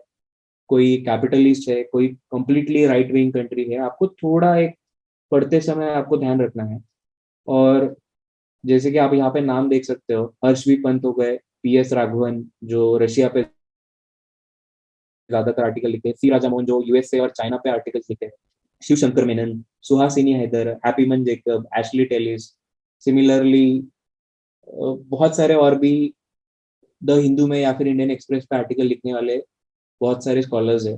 कोई कैपिटलिस्ट है, कोई कंप्लीटली राइट विंग कंट्री है। आपको थोड़ा एक पढ़ते समय आपको ध्यान रखना है। और जैसे कि आप यहाँ पे नाम देख सकते हो, हर्षवी पंत हो गए, PS राघवन जो रशिया पे ज्यादातर आर्टिकल लिखे हैं, सी राजामोहन जो USA और चाइना पे आर्टिकल्स लिखे हैं, शिव शंकर मेनन, सुहासिनी हैदर, हैप्पीमन जेकब, एशली टेलिस, सिमिलरली बहुत सारे और भी द हिंदू में या फिर इंडियन एक्सप्रेस पे आर्टिकल लिखने वाले बहुत सारे स्कॉलर्स है।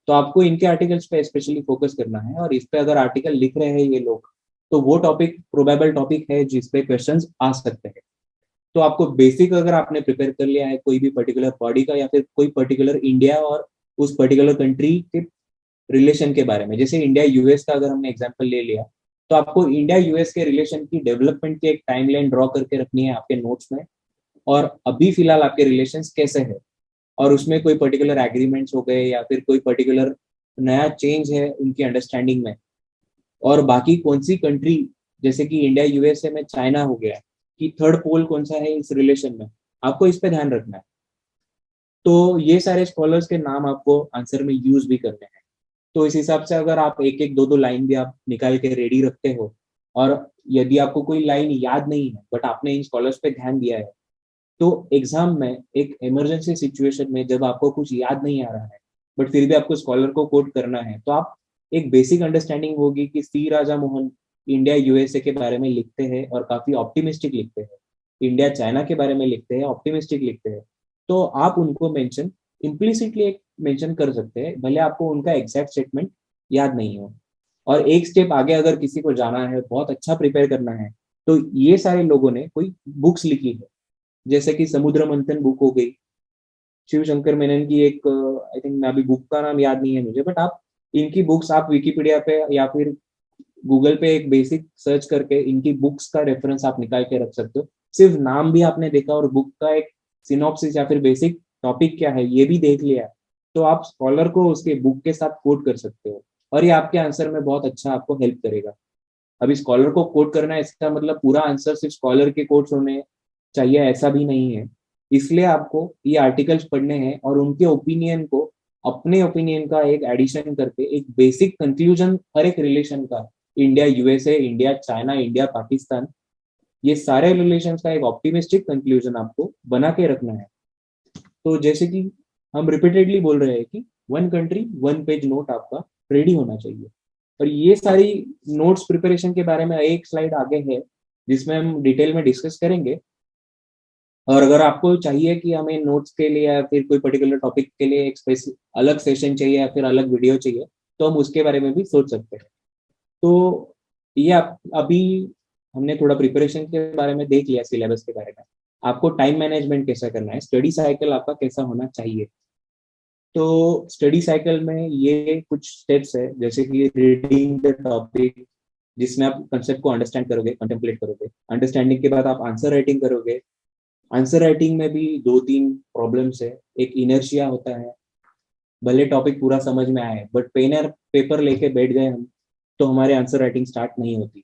तो आपको इनके आर्टिकल्स पे स्पेशली फोकस करना है, और इस पे अगर आर्टिकल लिख रहे हैं ये लोग, तो वो टॉपिक प्रोबेबल टॉपिक है जिस पे क्वेश्चंस आ सकते हैं। तो आपको बेसिक अगर आपने प्रिपेयर कर लिया है कोई भी पर्टिकुलर बॉडी का या फिर कोई पर्टिकुलर इंडिया और उस पर्टिकुलर कंट्री के रिलेशन के बारे में, जैसे इंडिया US का अगर हमने एग्जांपल ले लिया, तो आपको इंडिया US के रिलेशन की डेवलपमेंट की एक टाइमलाइन ड्रॉ करके रखनी है आपके नोट्स में, और अभी फिलहाल आपके रिलेशंस कैसे है, और उसमें कोई पर्टिकुलर एग्रीमेंट्स हो गए या फिर कोई पर्टिकुलर नया चेंज है उनकी अंडरस्टैंडिंग में, और बाकी कौन सी कंट्री, जैसे कि इंडिया USA में चाइना हो गया, कि थर्ड पोल कौन सा है इस रिलेशन में, आपको इस पे ध्यान रखना है। तो ये सारे स्कॉलर्स के नाम आपको आंसर में यूज भी करने हैं। तो इस हिसाब से अगर आप एक एक दो दो लाइन भी आप निकाल के रेडी रखते हो, और यदि आपको कोई लाइन याद नहीं है बट आपने इन स्कॉलर्स पे ध्यान दिया है, तो एग्जाम में एक इमरजेंसी सिचुएशन में जब आपको कुछ याद नहीं आ रहा है बट फिर भी आपको स्कॉलर को कोट करना है, तो आप एक बेसिक अंडरस्टैंडिंग होगी कि सी राजा मोहन इंडिया USA के बारे में लिखते हैं और काफी ऑप्टिमिस्टिक लिखते हैं, इंडिया चाइना के बारे में लिखते हैं, ऑप्टिमिस्टिक लिखते हैं। तो आप उनको मेंशन इम्प्लिसिटली एक मेंशन कर सकते हैं, भले आपको उनका एग्जैक्ट स्टेटमेंट याद नहीं हो। और एक स्टेप आगे अगर किसी को जाना है, बहुत अच्छा प्रिपेयर करना है, तो ये सारे लोगों ने कोई बुक्स लिखी है, जैसे कि समुद्र मंथन बुक हो गई, शिव शंकर मेनन की एक, आई थिंक, मैं अभी बुक का नाम याद नहीं है मुझे, बट आप इनकी बुक्स आप विकिपीडिया पे या फिर गूगल पे एक बेसिक सर्च करके इनकी बुक्स का रेफरेंस आप निकाल के रख सकते हो। सिर्फ नाम भी आपने देखा और बुक का एक सिनॉप्सिस या फिर बेसिक टॉपिक क्या है ये भी देख लिया, तो आप स्कॉलर को उसके बुक के साथ कोट कर सकते हो, और ये आपके आंसर में बहुत अच्छा आपको हेल्प करेगा। अभी स्कॉलर को कोट करना है इसका मतलब पूरा आंसर सिर्फ स्कॉलर के कोट्स होने चाहिए ऐसा भी नहीं है। इसलिए आपको ये आर्टिकल्स पढ़ने हैं और उनके ओपिनियन को अपने ओपिनियन का एक एडिशन करके एक बेसिक कंक्लूजन हर एक रिलेशन का, India USA, India China, India Pakistan, ये सारे रिलेशन का एक ऑप्टिमिस्टिक कंक्लूजन आपको बना के रखना है। तो जैसे कि हम रिपीटेडली बोल रहे हैं कि 1 कंट्री 1 पेज नोट आपका रेडी होना चाहिए। और ये सारी नोट्स प्रिपरेशन के बारे में एक स्लाइड आगे है जिसमें हम डिटेल में डिस्कस करेंगे। और अगर आपको चाहिए कि हमें नोट्स के लिए या फिर कोई पर्टिकुलर टॉपिक के लिए एक अलग सेशन चाहिए या फिर अलग वीडियो चाहिए, तो हम उसके बारे में भी सोच सकते हैं। तो ये अभी हमने थोड़ा प्रिपरेशन के बारे में देख लिया, सिलेबस के बारे में, आपको टाइम मैनेजमेंट कैसा करना है, स्टडी साइकिल आपका कैसा होना चाहिए। तो स्टडी साइकिल में ये कुछ स्टेप्स है, जैसे कि रीडिंग द टॉपिक, जिसमें आप कंसेप्ट को अंडरस्टैंड करोगे, कंटेम्पलेट करोगे, अंडरस्टैंडिंग के बाद आप आंसर राइटिंग करोगे। आंसर राइटिंग में भी 2-3 प्रॉब्लम्स है। एक इनर्शिया होता है, भले टॉपिक पूरा समझ में आए बट पेन और पेपर लेके बैठ गए हम, तो हमारे आंसर राइटिंग स्टार्ट नहीं होती,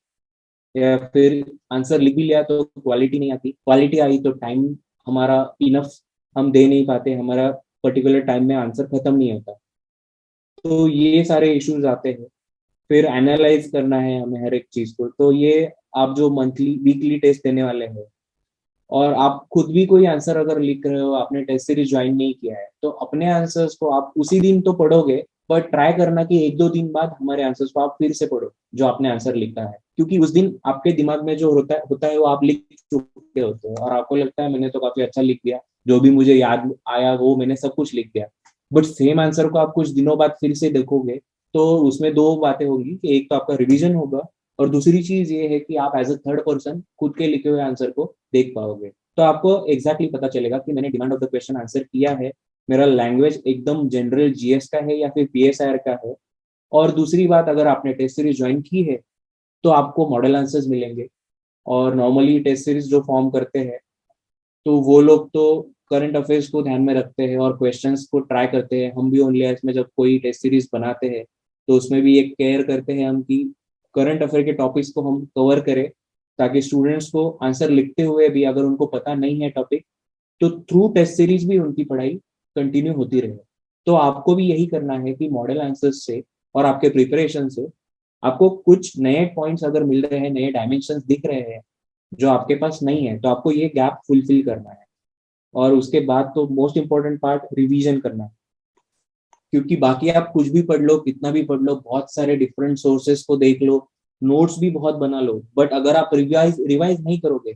या फिर आंसर लिख भी लिया तो क्वालिटी नहीं आती, क्वालिटी आई तो टाइम हमारा इनफ हम दे नहीं पाते, हमारा पर्टिकुलर टाइम में आंसर खत्म नहीं होता। तो ये सारे इश्यूज आते हैं। फिर एनालाइज करना है हमें हर एक चीज को, तो ये आप जो मंथली वीकली टेस्ट देने वाले हैं, और आप खुद भी कोई आंसर अगर लिख रहे हो, आपने टेस्ट सीरीज ज्वाइन नहीं किया है, तो अपने आंसर्स को आप उसी दिन तो पढ़ोगे, पर ट्राई करना कि 1-2 दिन बाद हमारे आंसर्स को आप फिर से पढ़ो जो आपने आंसर लिखा है, क्योंकि उस दिन आपके दिमाग में जो होता है वो आप लिख चुके होते हो, और आपको लगता है मैंने तो काफी अच्छा लिख दिया, जो भी मुझे याद आया वो मैंने सब कुछ लिख दिया। बट सेम आंसर को आप कुछ दिनों बाद फिर से देखोगे, तो उसमें दो बातें होंगी कि एक तो आपका रिविजन होगा, और दूसरी चीज ये है कि आप एज अ थर्ड पर्सन खुद के लिखे हुए आंसर को देख पाओगे। तो आपको एग्जैक्टली पता चलेगा कि मैंने demand of the question answer किया है, मेरा लैंग्वेज एकदम जनरल GS का है या फिर PSIR का है। और दूसरी बात, अगर आपने टेस्ट सीरीज ज्वाइन की है तो आपको मॉडल आंसर्स मिलेंगे, और नॉर्मली टेस्ट सीरीज जो फॉर्म करते हैं तो वो लोग तो करंट अफेयर्स को ध्यान में रखते हैं और क्वेश्चंस को ट्राई करते हैं। हम भी ओनली में जब कोई टेस्ट सीरीज बनाते हैं तो उसमें भी एक केयर करते हैं हम कि करंट अफेयर के टॉपिक्स को हम कवर करें, ताकि स्टूडेंट्स को आंसर लिखते हुए भी अगर उनको पता नहीं है टॉपिक, तो थ्रू टेस्ट सीरीज भी उनकी पढ़ाई कंटिन्यू होती रहे। तो आपको भी यही करना है कि मॉडल आंसर्स से और आपके प्रिपरेशन से आपको कुछ नए पॉइंट्स अगर मिल रहे हैं, नए डायमेंशंस दिख रहे हैं जो आपके पास नहीं है, तो आपको ये गैप फुलफिल करना है। और उसके बाद तो मोस्ट इंपॉर्टेंट पार्ट रिवीजन करना है, क्योंकि बाकी आप कुछ भी पढ़ लो, कितना भी पढ़ लो, बहुत सारे डिफरेंट सोर्सेस को देख लो, नोट्स भी बहुत बना लो, बट अगर आप रिवाइज रिवाइज नहीं करोगे,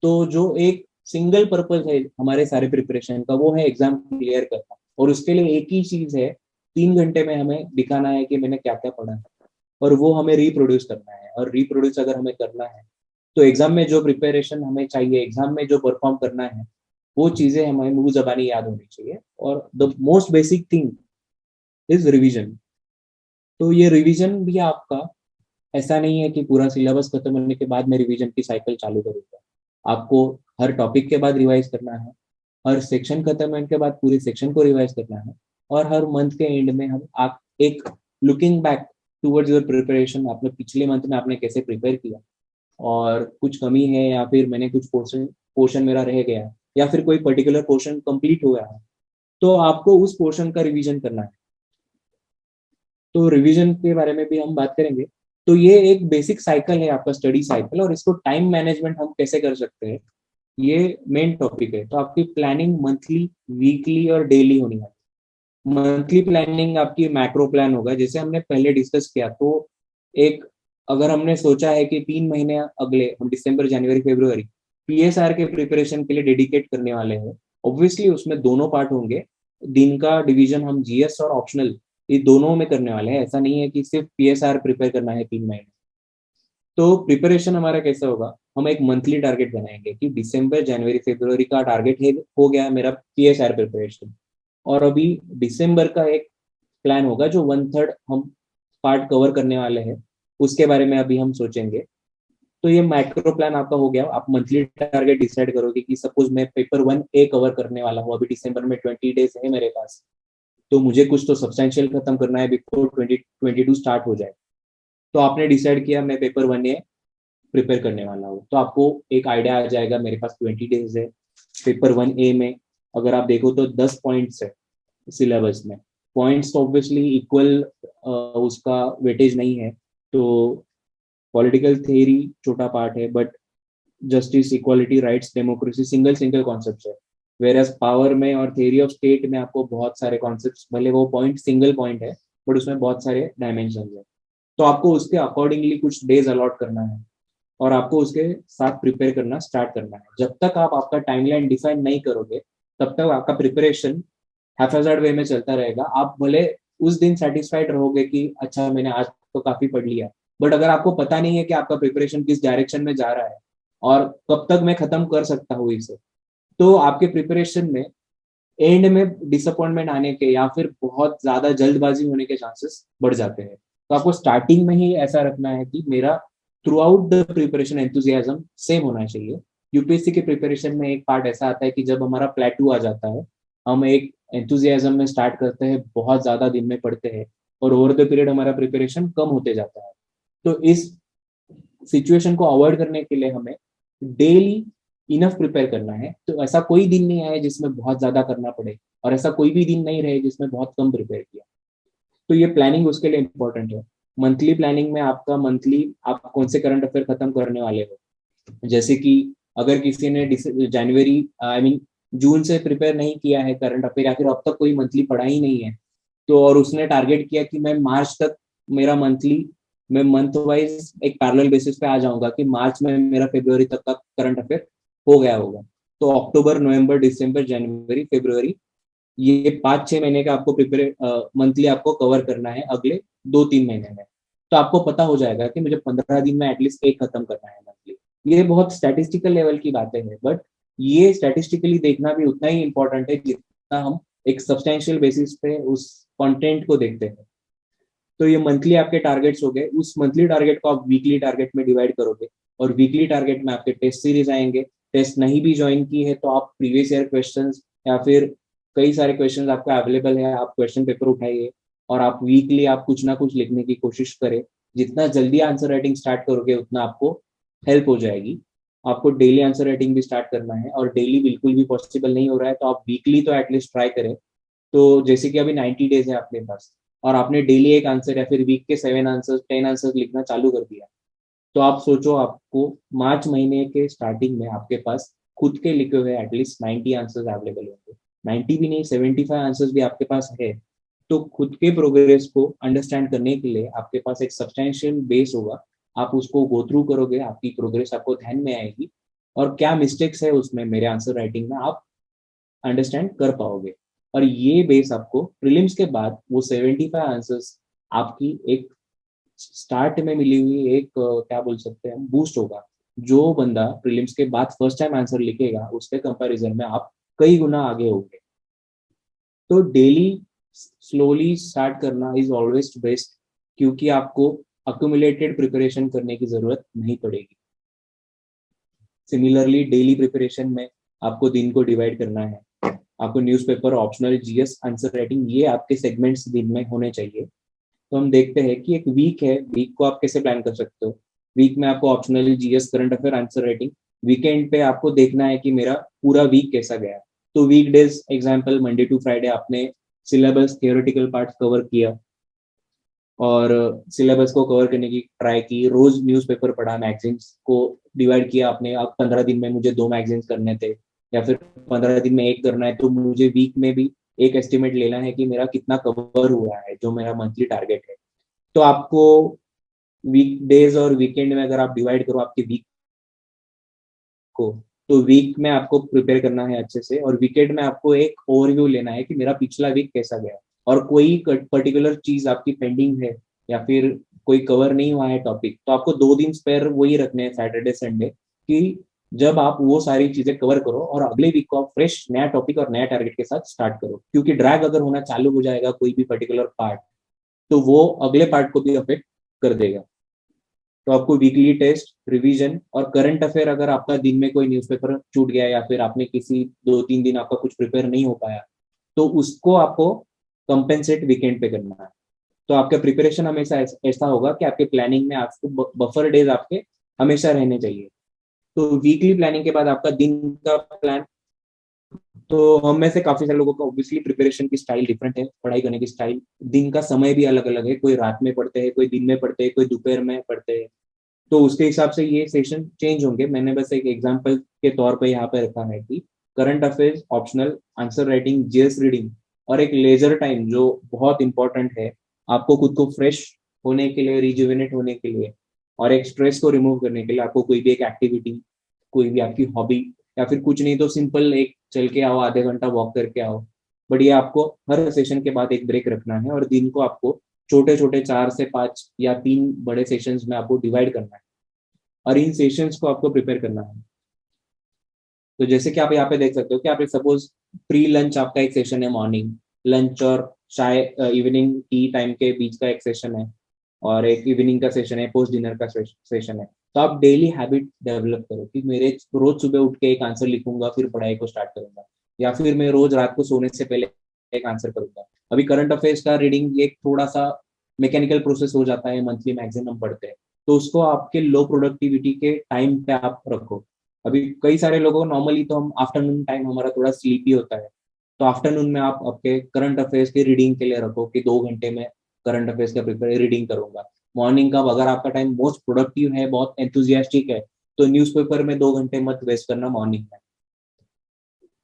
तो जो एक सिंगल पर्पज है हमारे सारे प्रिपरेशन का, वो है एग्जाम क्लियर करना। और उसके लिए एक ही चीज है, 3 घंटे में हमें दिखाना है कि मैंने क्या क्या पढ़ा है, और वो हमें रिप्रोड्यूस करना है। और रिप्रोड्यूस अगर हमें करना है, तो एग्जाम में जो प्रिपरेशन हमें चाहिए, एग्जाम में जो परफॉर्म करना है, वो चीजें हमें मुंह जबानी याद होनी चाहिए। और the most basic thing is revision. तो ये रिवीजन भी आपका ऐसा नहीं है कि पूरा सिलेबस खत्म होने के बाद मैं रिवीजन की साइकिल चालू करूंगा। आपको हर टॉपिक के बाद रिवाइज करना है, हर सेक्शन खत्म होने के बाद पूरे सेक्शन को रिवाइज करना है, और हर मंथ के एंड में हम आप एक looking back towards your preparation, आपने पिछले मंथ में आपने कैसे प्रिपेयर किया, और कुछ कमी है या फिर मैंने कुछ पोर्शन पोर्शन मेरा रह गया, या फिर कोई पर्टिकुलर पोर्शन कंप्लीट हो गया है, तो आपको उस पोर्शन का रिवीजन करना है। तो रिवीजन के बारे में भी हम बात करेंगे। तो ये एक बेसिक साइकिल है आपका, स्टडी साइकिल, और इसको टाइम मैनेजमेंट हम कैसे कर सकते हैं, ये मेन टॉपिक है। तो आपकी प्लानिंग मंथली, वीकली और डेली होनी है। मंथली प्लानिंग आपकी मैक्रो प्लान होगा, जैसे हमने पहले डिस्कस किया। तो एक, अगर हमने सोचा है कि 3 महीने अगले हम दिसंबर, जनवरी, फरवरी पीएसआर के प्रिपरेशन के लिए डेडिकेट करने वाले हैं, ऑब्वियसली उसमें दोनों पार्ट होंगे। दिन का डिवीजन हम जीएस और ऑप्शनल, ये दोनों में करने वाले हैं। ऐसा नहीं है कि सिर्फ पीएसआर प्रिपेयर करना है 3 महीने। तो प्रिपरेशन हमारा कैसा होगा, हम एक मंथली टारगेट बनाएंगे कि दिसंबर, जनवरी, फरवरी का टारगेट है, हो गया है मेरा पीएसआर प्रिपरेशन। और अभी दिसंबर का एक प्लान होगा जो 1/3 हम पार्ट कवर करने वाले हैं, उसके बारे में अभी हम सोचेंगे। तो ये माइक्रो प्लान आपका हो गया। आप मंथली टारगेट डिसाइड करोगे कि सपोज मैं पेपर 1A कवर करने वाला हूँ, अभी दिसंबर में 20 डेज है मेरे पास, तो मुझे कुछ तो सब्सटेंशियल खत्म करना है बिफोर 2022 स्टार्ट हो जाए। तो आपने डिसाइड किया मैं पेपर 1A प्रिपेयर करने वाला हूँ, तो आपको एक आइडिया आ जाएगा मेरे पास 20 डेज है। पेपर 1A में अगर आप देखो तो 10 पॉइंट्स है सिलेबस में। पॉइंट्स तो ऑब्वियसली इक्वल उसका वेटेज नहीं है। तो पॉलिटिकल थ्योरी छोटा पार्ट है, but justice, equality, rights, democracy single single concept है। वेर एज पावर में और थ्योरी ऑफ स्टेट में आपको बहुत सारे कॉन्सेप्ट, भले वो पॉइंट सिंगल पॉइंट है, बट उसमें बहुत सारे डायमेंशन है। तो आपको उसके अकॉर्डिंगली कुछ डेज अलॉट करना है, और आपको उसके साथ प्रिपेयर करना स्टार्ट करना है। जब तक आप आपका टाइमलाइन डिफाइन नहीं करोगे, तब तक आपका प्रिपरेशन हैफेजार्ड वे में चलता रहेगा। आप भले उस दिन सेटिस्फाइड रहोगे कि अच्छा मैंने आज तो काफी पढ़ लिया, बट अगर आपको पता नहीं है कि आपका प्रिपरेशन किस डायरेक्शन में जा रहा है और कब तक मैं खत्म कर सकता हूँ इसे, तो आपके प्रिपरेशन में एंड में डिसअपॉइंटमेंट आने के या फिर बहुत ज्यादा जल्दबाजी होने के चांसेस बढ़ जाते हैं। तो आपको स्टार्टिंग में ही ऐसा रखना है कि मेरा through out the preparation enthusiasm same होना चाहिए। यूपीएससी के प्रिपरेशन में एक पार्ट ऐसा आता है कि जब हमारा प्लेटू आ जाता है, हम एक एंथुजियाज्म में स्टार्ट करते हैं, बहुत ज्यादा दिन में पढ़ते हैं, और ओवर द पीरियड हमारा प्रिपरेशन कम होते जाता है। तो इस सिचुएशन को अवॉइड करने के लिए हमें डेली इनफ प्रिपेयर करना है। तो ऐसा कोई दिन नहीं आए जिसमें बहुत ज्यादा करना पड़े, और ऐसा कोई भी दिन नहीं रहे जिसमें बहुत कम प्रिपेयर किया। तो ये प्लानिंग उसके लिए इंपॉर्टेंट है। मंथली प्लानिंग में आपका मंथली आप कौन से करंट अफेयर खत्म करने वाले हो, जैसे कि अगर किसी ने जनवरी, आई मीन जून से प्रिपेयर नहीं किया है करंट अफेयर, या फिर अब तक कोई मंथली पढ़ा ही नहीं है, तो और उसने टारगेट किया कि मैं मार्च तक मेरा मंथली, मैं मंथ वाइज एक पैरेलल बेसिस पे आ जाऊंगा कि मार्च में मेरा फरवरी तक का करंट अफेयर हो गया होगा। तो अक्टूबर, नवंबर, दिसंबर, जनवरी, फरवरी, ये 5-6 महीने का आपको प्रिपेयर मंथली आपको कवर करना है अगले 2-3 महीने में। तो आपको पता हो जाएगा कि मुझे 15 दिन में एटलीस्ट एक खत्म करना है मंथली। ये बहुत स्टैटिस्टिकल लेवल की बातें हैं, बट ये स्टैटिस्टिकली देखना भी उतना ही इंपॉर्टेंट है जितना हम एक सब्सटेंशियल बेसिस पे उस कंटेंट को देखते हैं। तो ये मंथली आपके टारगेट्स हो गए। उस मंथली टारगेट को आप वीकली टारगेट में डिवाइड करोगे, और वीकली टारगेट में आपके टेस्ट सीरीज आएंगे। टेस्ट नहीं भी ज्वाइन की है तो आप प्रीवियस ईयर क्वेश्चंस, या फिर कई सारे क्वेश्चंस आपका अवेलेबल है, आप क्वेश्चन पेपर उठाइए, और आप वीकली आप कुछ ना कुछ लिखने की कोशिश करें। जितना जल्दी आंसर राइटिंग स्टार्ट करोगे उतना आपको हेल्प हो जाएगी। आपको डेली आंसर राइटिंग भी स्टार्ट करना है, और डेली बिल्कुल भी पॉसिबल नहीं हो रहा है तो आप वीकली तो एटलीस्ट ट्राई करें। तो जैसे कि अभी 90 डेज है आपके पास, और आपने डेली एक आंसर या फिर वीक के 7 आंसर 10 आंसर लिखना चालू कर दिया, तो आप सोचो आपको मार्च महीने के स्टार्टिंग में आपके पास खुद के लिखे हुए एटलीस्ट 90 आंसर्स अवेलेबल होंगे। 90 भी नहीं, 75 आंसर्स भी आपके पास है। तो खुद के प्रोग्रेस को अंडरस्टैंड करने के लिए आपके पास एक सब्सटेंशियल बेस होगा। आप उसको गो थ्रू करोगे, आपकी प्रोग्रेस आपको ध्यान में आएगी, और क्या मिस्टेक्स है उसमें मेरे आंसर राइटिंग में आप अंडरस्टैंड कर पाओगे। और ये बेस आपको प्रीलिम्स के बाद वो 75 आंसर्स आपकी एक स्टार्ट में मिली हुई एक क्या बोल सकते हैं बूस्ट होगा। जो बंदा प्रीलिम्स के बाद फर्स्ट टाइम आंसर लिखेगा उसके कंपैरिजन में आप कई गुना आगे होंगे। तो डेली स्लोली स्टार्ट करना इज ऑलवेज बेस्ट, क्योंकि आपको अक्यूमुलेटेड प्रिपरेशन करने की जरूरत नहीं पड़ेगी। सिमिलरली डेली प्रिपरेशन में आपको दिन को डिवाइड करना है। आपको newspaper, optional, GS, answer writing, ये आपके सेगमेंट्स दिन में होने चाहिए। तो हम देखते हैं कि एक वीक है, वीक को आप कैसे प्लान कर सकते हो। वीक में आपको optional, GS, current affair, answer writing. Weekend पे आपको देखना है कि मेरा पूरा वीक कैसा गया। तो week days example Monday to Friday आपने सिलेबस थियोरेटिकल पार्ट कवर किया, और सिलेबस को कवर करने की ट्राई की, रोज न्यूज़पेपर पढ़ा, मैगजीन्स को डिवाइड किया आपने। अब 15 दिन में मुझे 2 मैगजीन्स करने थे, या फिर 15 दिन में एक करना है, तो मुझे वीक में भी एक एस्टिमेट लेना है कि मेरा कितना कवर हुआ है, जो मेरा मंथली टारगेट है। तो आपको वीक डेज और वीकेंड में अगर आप डिवाइड करो आपके वीक को, तो वीक में आपको प्रिपेयर करना है अच्छे से, और वीकेंड में आपको एक ओवरव्यू लेना है कि मेरा पिछला वीक कैसा गया। और कोई पर्टिकुलर चीज आपकी पेंडिंग है, या फिर कोई कवर नहीं हुआ है टॉपिक, तो आपको 2 दिन स्पेयर वही रखने हैं, सैटरडे संडे, कि जब आप वो सारी चीजें कवर करो और अगले वीक को आप फ्रेश नया टॉपिक और नया टारगेट के साथ स्टार्ट करो। क्योंकि ड्रैग अगर होना चालू हो जाएगा कोई भी पर्टिकुलर पार्ट, तो वो अगले पार्ट को भी अफेक्ट कर देगा। तो आपको वीकली टेस्ट, रिवीजन और करंट अफेयर, अगर आपका दिन में कोई न्यूज़पेपर छूट गया या फिर आपने किसी 2-3 दिन आपका कुछ प्रिपेयर नहीं हो पाया, तो उसको आपको कंपेंसेट वीकेंड पे करना है। तो आपका प्रिपरेशन हमेशा ऐसा होगा कि आपके प्लानिंग में आपको बफर डेज आपके हमेशा रहने चाहिए। तो वीकली प्लानिंग के बाद आपका दिन का प्लान। तो हम में से काफी सारे लोगों का ऑब्वियसली प्रिपरेशन की स्टाइल डिफरेंट है, पढ़ाई करने की स्टाइल, दिन का समय भी अलग अलग है। कोई रात में पढ़ते हैं, कोई दिन में पढ़ते हैं, कोई दोपहर में पढ़ते हैं। तो उसके हिसाब से ये सेशन चेंज होंगे। मैंने बस एक एग्जांपल के तौर पे यहाँ पे रखा है कि current affairs, optional, answer writing, GS reading, और एक लेजर टाइम जो बहुत इंपॉर्टेंट है आपको खुद को फ्रेश होने के लिए, रिजुविनेट होने के लिए, और एक स्ट्रेस को रिमूव करने के लिए आपको कोई भी एक एक्टिविटी, कोई भी आपकी हॉबी, या फिर कुछ नहीं तो सिंपल एक चल के आओ, आधे घंटा वॉक करके आओ। बट ये आपको हर सेशन के बाद एक ब्रेक रखना है, और दिन को आपको छोटे छोटे 4 से 5 या 3 बड़े सेशंस में आपको डिवाइड करना है, और इन सेशंस को आपको प्रिपेयर करना है। तो जैसे कि आप यहाँ पे देख सकते हो कि आप सपोज प्री लंच आपका एक सेशन है, मॉर्निंग लंच और चाय इवनिंग टी टाइम के बीच का एक सेशन है, और एक इवनिंग का सेशन है, पोस्ट डिनर का सेशन है। तो आप डेली हैबिट डेवलप करो कि मेरे रोज सुबह उठ के एक आंसर लिखूंगा, फिर पढ़ाई को स्टार्ट करूंगा, या फिर मैं रोज रात को सोने से पहले एक आंसर करूंगा। अभी करंट अफेयर्स का रीडिंग एक थोड़ा सा मैकेनिकल प्रोसेस हो जाता है, मंथली मैक्सिमम पढ़ते हैं, तो उसको आपके लो प्रोडक्टिविटी के टाइम पे आप रखो। अभी कई सारे लोगों को नॉर्मली तो हम आफ्टरनून टाइम हमारा थोड़ा स्लीपी होता है, तो आफ्टरनून में आप आपके करंट अफेयर्स की रीडिंग के लिए रखो कि 2 घंटे में करंट अफेयर्स का प्रिपेयर रीडिंग करूंगा। मॉर्निंग का अगर आपका टाइम मोस्ट प्रोडक्टिव है, बहुत एंथुजियास्टिक है, तो न्यूज़पेपर में 2 घंटे मत वेस्ट करना मॉर्निंग में,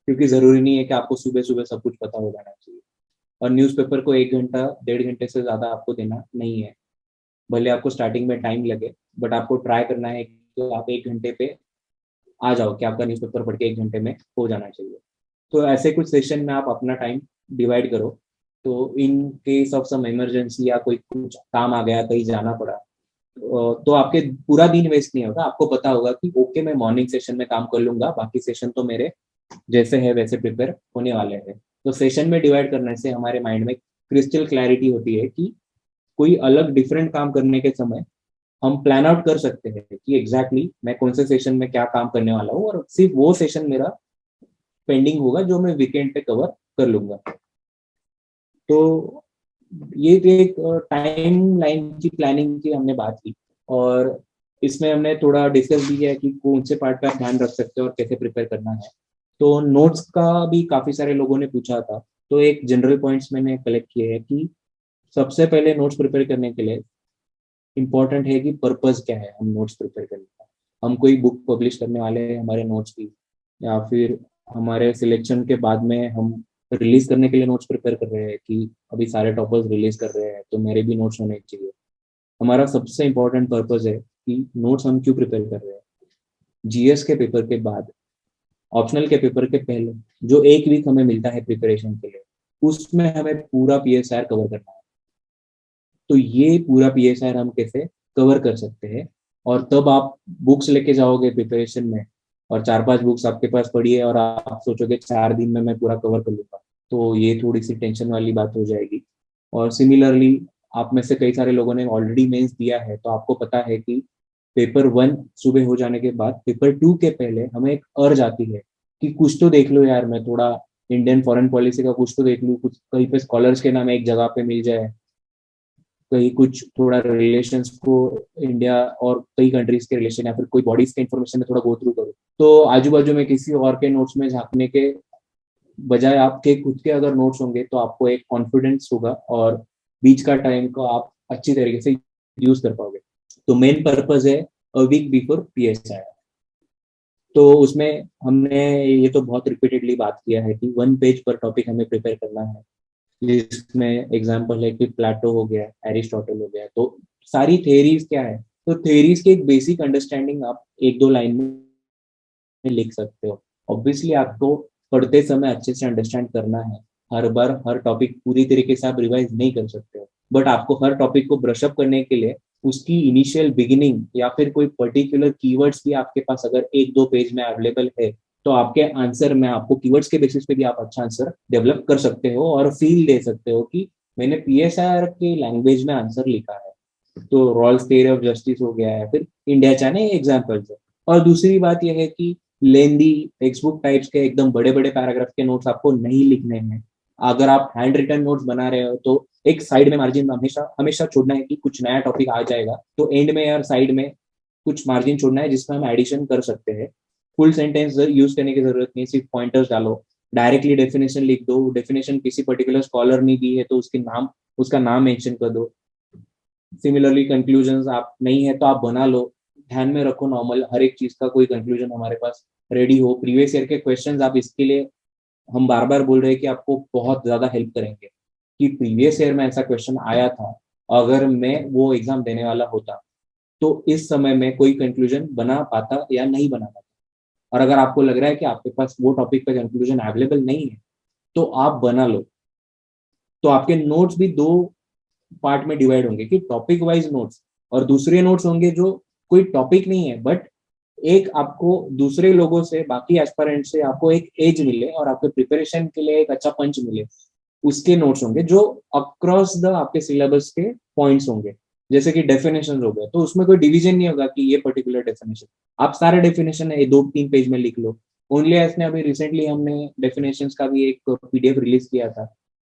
क्योंकि जरूरी नहीं है कि आपको सुबह सुबह सब कुछ पता हो जाना चाहिए। और न्यूज़पेपर को 1 घंटा 1.5 घंटे से ज्यादा आपको देना नहीं है। भले आपको स्टार्टिंग में टाइम लगे, बट आपको ट्राई करना है कि आप 1 घंटे पे आ जाओ, कि आपका न्यूज़पेपर पढ़ के 1 घंटे में हो जाना चाहिए। तो ऐसे कुछ सेशन में आप अपना टाइम डिवाइड करो। तो in case of some emergency या कोई कुछ काम आ गया, कहीं जाना पड़ा, तो आपके पूरा दिन वेस्ट नहीं होगा। आपको पता होगा कि ओके मैं मॉर्निंग सेशन में काम कर लूंगा, बाकी सेशन तो मेरे जैसे है वैसे प्रिपेयर होने वाले हैं। तो सेशन में डिवाइड करने से हमारे माइंड में क्रिस्टल क्लैरिटी होती है कि कोई अलग डिफरेंट काम करने के समय हम प्लान आउट कर सकते हैं कि एग्जैक्टली मैं कौन से सेशन में क्या काम करने वाला हूँ, और सिर्फ वो सेशन मेरा पेंडिंग होगा जो मैं वीकेंड पे कवर कर लूंगा। तो ये तो एक टाइम लाइन की प्लानिंग की हमने बात की, और इसमें हमने थोड़ा डिस्कस भी किया कि कौन से पार्ट का ध्यान रख सकते हैं और कैसे प्रिपेयर करना है। तो नोट्स का भी काफी सारे लोगों ने पूछा था, तो एक जनरल पॉइंट्स मैंने कलेक्ट किए हैं कि सबसे पहले नोट्स प्रिपेयर करने के लिए इम्पोर्टेंट है कि पर्पस क्या है हम नोट्स प्रिपेयर करने का। हम कोई बुक पब्लिश करने वाले हैं हमारे नोट्स की, या फिर हमारे सिलेक्शन के बाद में हम रिलीज करने के लिए नोट्स प्रिपेयर कर रहे हैं कि अभी सारे टॉपर्स रिलीज कर रहे हैं तो मेरे भी नोट्स होने चाहिए। हमारा सबसे इम्पोर्टेंट पर्पस है कि नोट्स हम क्यों प्रिपेयर कर रहे हैं। जीएस के पेपर के बाद, ऑप्शनल के पेपर के पहले जो एक वीक हमें मिलता है प्रिपरेशन के लिए, उसमें हमें पूरा पीएसआर कवर करना है। तो ये पूरा पीएसआर हम कैसे कवर कर सकते हैं, और तब आप बुक्स लेके जाओगे प्रिपरेशन में, और 4-5 बुक्स आपके पास पड़ी है और आप सोचोगे 4 दिन में मैं पूरा कवर कर लूंगा, तो ये थोड़ी सी टेंशन वाली बात हो जाएगी। और सिमिलरली आप में से कई सारे लोगों ने ऑलरेडी मेंस दिया है, तो आपको पता है कि पेपर 1 सुबह हो जाने के बाद पेपर 2 के पहले हमें एक अर्ज आती है कि कुछ तो देख लो यार, मैं थोड़ा इंडियन फॉरेन पॉलिसी का कुछ तो देख लूँ, कुछ कहीं पे स्कॉलर्स के नाम एक जगह पे मिल जाए, कहीं कुछ थोड़ा रिलेशंस को इंडिया और कई कंट्रीज के रिलेशन या फिर कोई बॉडीज के इन्फॉर्मेशन में थोड़ा गो थ्रू करो। तो आजू बाजू में किसी और के नोट्स में झांकने के बजाय आपके खुद के अगर नोट्स होंगे तो आपको एक कॉन्फिडेंस होगा, और बीच का टाइम को आप अच्छी तरीके से यूज कर पाओगे। तो मेन पर्पज है अ वीक बिफोर पीएसआई। तो उसमें हमने ये तो बहुत रिपीटेडली बात किया है कि 1 पेज पर टॉपिक हमें प्रिपेयर करना है, जिसमें एग्जाम्पल है कि प्लेटो हो गया, एरिस्टोटल हो गया। तो सारी थेरीज क्या है, तो थेरीज की एक बेसिक अंडरस्टैंडिंग आप 1-2 लाइन में लिख सकते हो। ऑब्वियसली आपको पढ़ते समय अच्छे से अंडरस्टैंड करना है, हर बार हर टॉपिक पूरी तरीके से आप रिवाइज नहीं कर सकते हो, बट आपको हर टॉपिक को ब्रशअप करने के लिए उसकी इनिशियल बिगिनिंग या फिर कोई पर्टिकुलर कीवर्ड्स भी आपके पास अगर 1-2 पेज में अवेलेबल है, तो आपके आंसर में आपको कीवर्ड्स के बेसिस पे भी आप अच्छा आंसर डेवलप कर सकते हो और फील दे सकते हो कि मैंने पीएसआर के लैंग्वेज में आंसर लिखा है। तो रॉल्स थ्योरी ऑफ जस्टिस हो गया है, फिर इंडिया चाइना एग्जाम्पल्स है। और दूसरी बात यह है कि लेंदी टेक्स्ट बुक टाइप्स के एकदम बड़े बड़े पैराग्राफ के नोट्स आपको नहीं लिखने हैं। अगर आप हैंड रिटन नोट्स बना रहे हो तो एक साइड में मार्जिन हमेशा हमेशा छोड़ना है कि कुछ नया टॉपिक आ जाएगा तो एंड में या साइड में कुछ मार्जिन छोड़ना है जिसमें हम एडिशन कर सकते हैं। फुल सेंटेंस यूज करने की जरूरत नहीं, सिर्फ पॉइंटर्स डालो, डायरेक्टली डेफिनेशन लिख दो, डेफिनेशन किसी पर्टिकुलर स्कॉलर ने दी है तो उसका नाम मेंशन कर दो। सिमिलरली कंक्लूजन आप नहीं है तो आप बना लो, ध्यान में रखो नॉर्मल हर एक चीज का कोई कंक्लूजन हमारे पास रेडी हो। प्रीवियस ईयर के क्वेश्चंस आप इसके लिए हम बार बार बोल रहे हैं कि आपको बहुत ज्यादा हेल्प करेंगे कि प्रीवियस ईयर में ऐसा क्वेश्चन आया था, अगर मैं वो एग्जाम देने वाला होता तो इस समय में कोई कंक्लूजन बना पाता या नहीं बना पाता। और अगर आपको लग रहा है कि आपके पास वो टॉपिक पे कंक्लूजन अवेलेबल नहीं है तो आप बना लो। तो आपके नोट्स भी 2 पार्ट में डिवाइड होंगे कि टॉपिक वाइज नोट्स, और दूसरे नोट्स होंगे जो कोई टॉपिक नहीं है बट एक आपको दूसरे लोगों से बाकी एस्पायरेंट से आपको एक एज मिले और आपके प्रिपरेशन के लिए एक अच्छा पंच मिले, उसके नोट्स होंगे जो अक्रॉस द आपके सिलेबस के पॉइंट्स होंगे। जैसे कि डेफिनेशन हो गया तो उसमें कोई डिवीजन नहीं होगा कि ये पर्टिकुलर डेफिनेशन, आप सारे डेफिनेशन है 2-3 पेज में लिख लो। ओनली ऐसने अभी रिसेंटली हमने डेफिनेशन का भी एक पीडीएफ रिलीज किया था,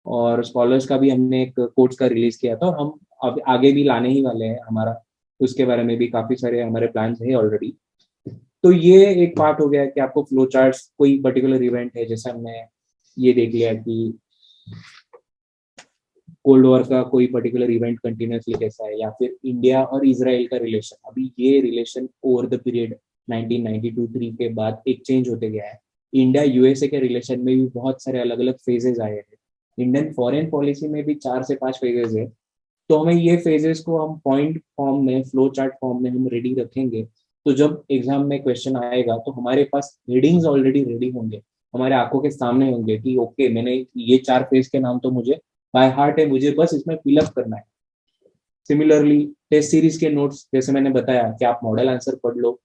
और स्कॉलर्स का भी हमने एक कोर्स का रिलीज किया था, और हम अब आगे भी लाने ही वाले हैं। हमारा उसके बारे में भी काफी सारे हमारे प्लान्स है ऑलरेडी। तो ये एक पार्ट हो गया कि आपको फ्लो चार्ट्स, कोई पर्टिकुलर इवेंट है जैसे हमने ये देख लिया कि कोल्ड वॉर का कोई पर्टिकुलर इवेंट कंटिन्यूसली कैसा है, या फिर इंडिया और इसराइल का रिलेशन, अभी ये रिलेशन ओवर द पीरियड 1992-3 के बाद एक चेंज होते गया है। इंडिया यूएसए के रिलेशन में भी बहुत सारे अलग अलग फेजेस आए हैं, इंडियन फॉरेन पॉलिसी में भी 4 से 5 फेजेस है। तो हमें ये फेजेस को हम पॉइंट फॉर्म में, फ्लो चार्ट फॉर्म में हम रेडी रखेंगे, तो जब एग्जाम में क्वेश्चन आएगा तो हमारे पास हेडिंग्स ऑलरेडी रेडी होंगे, हमारे आंखों के सामने होंगे कि ओके मैंने ये 4 फेज के नाम तो मुझे बाय हार्ट है, मुझे बस इसमें फिलअप करना है। सिमिलरली टेस्ट सीरीज के नोट्स जैसे मैंने बताया कि आप मॉडल आंसर पढ़ लो,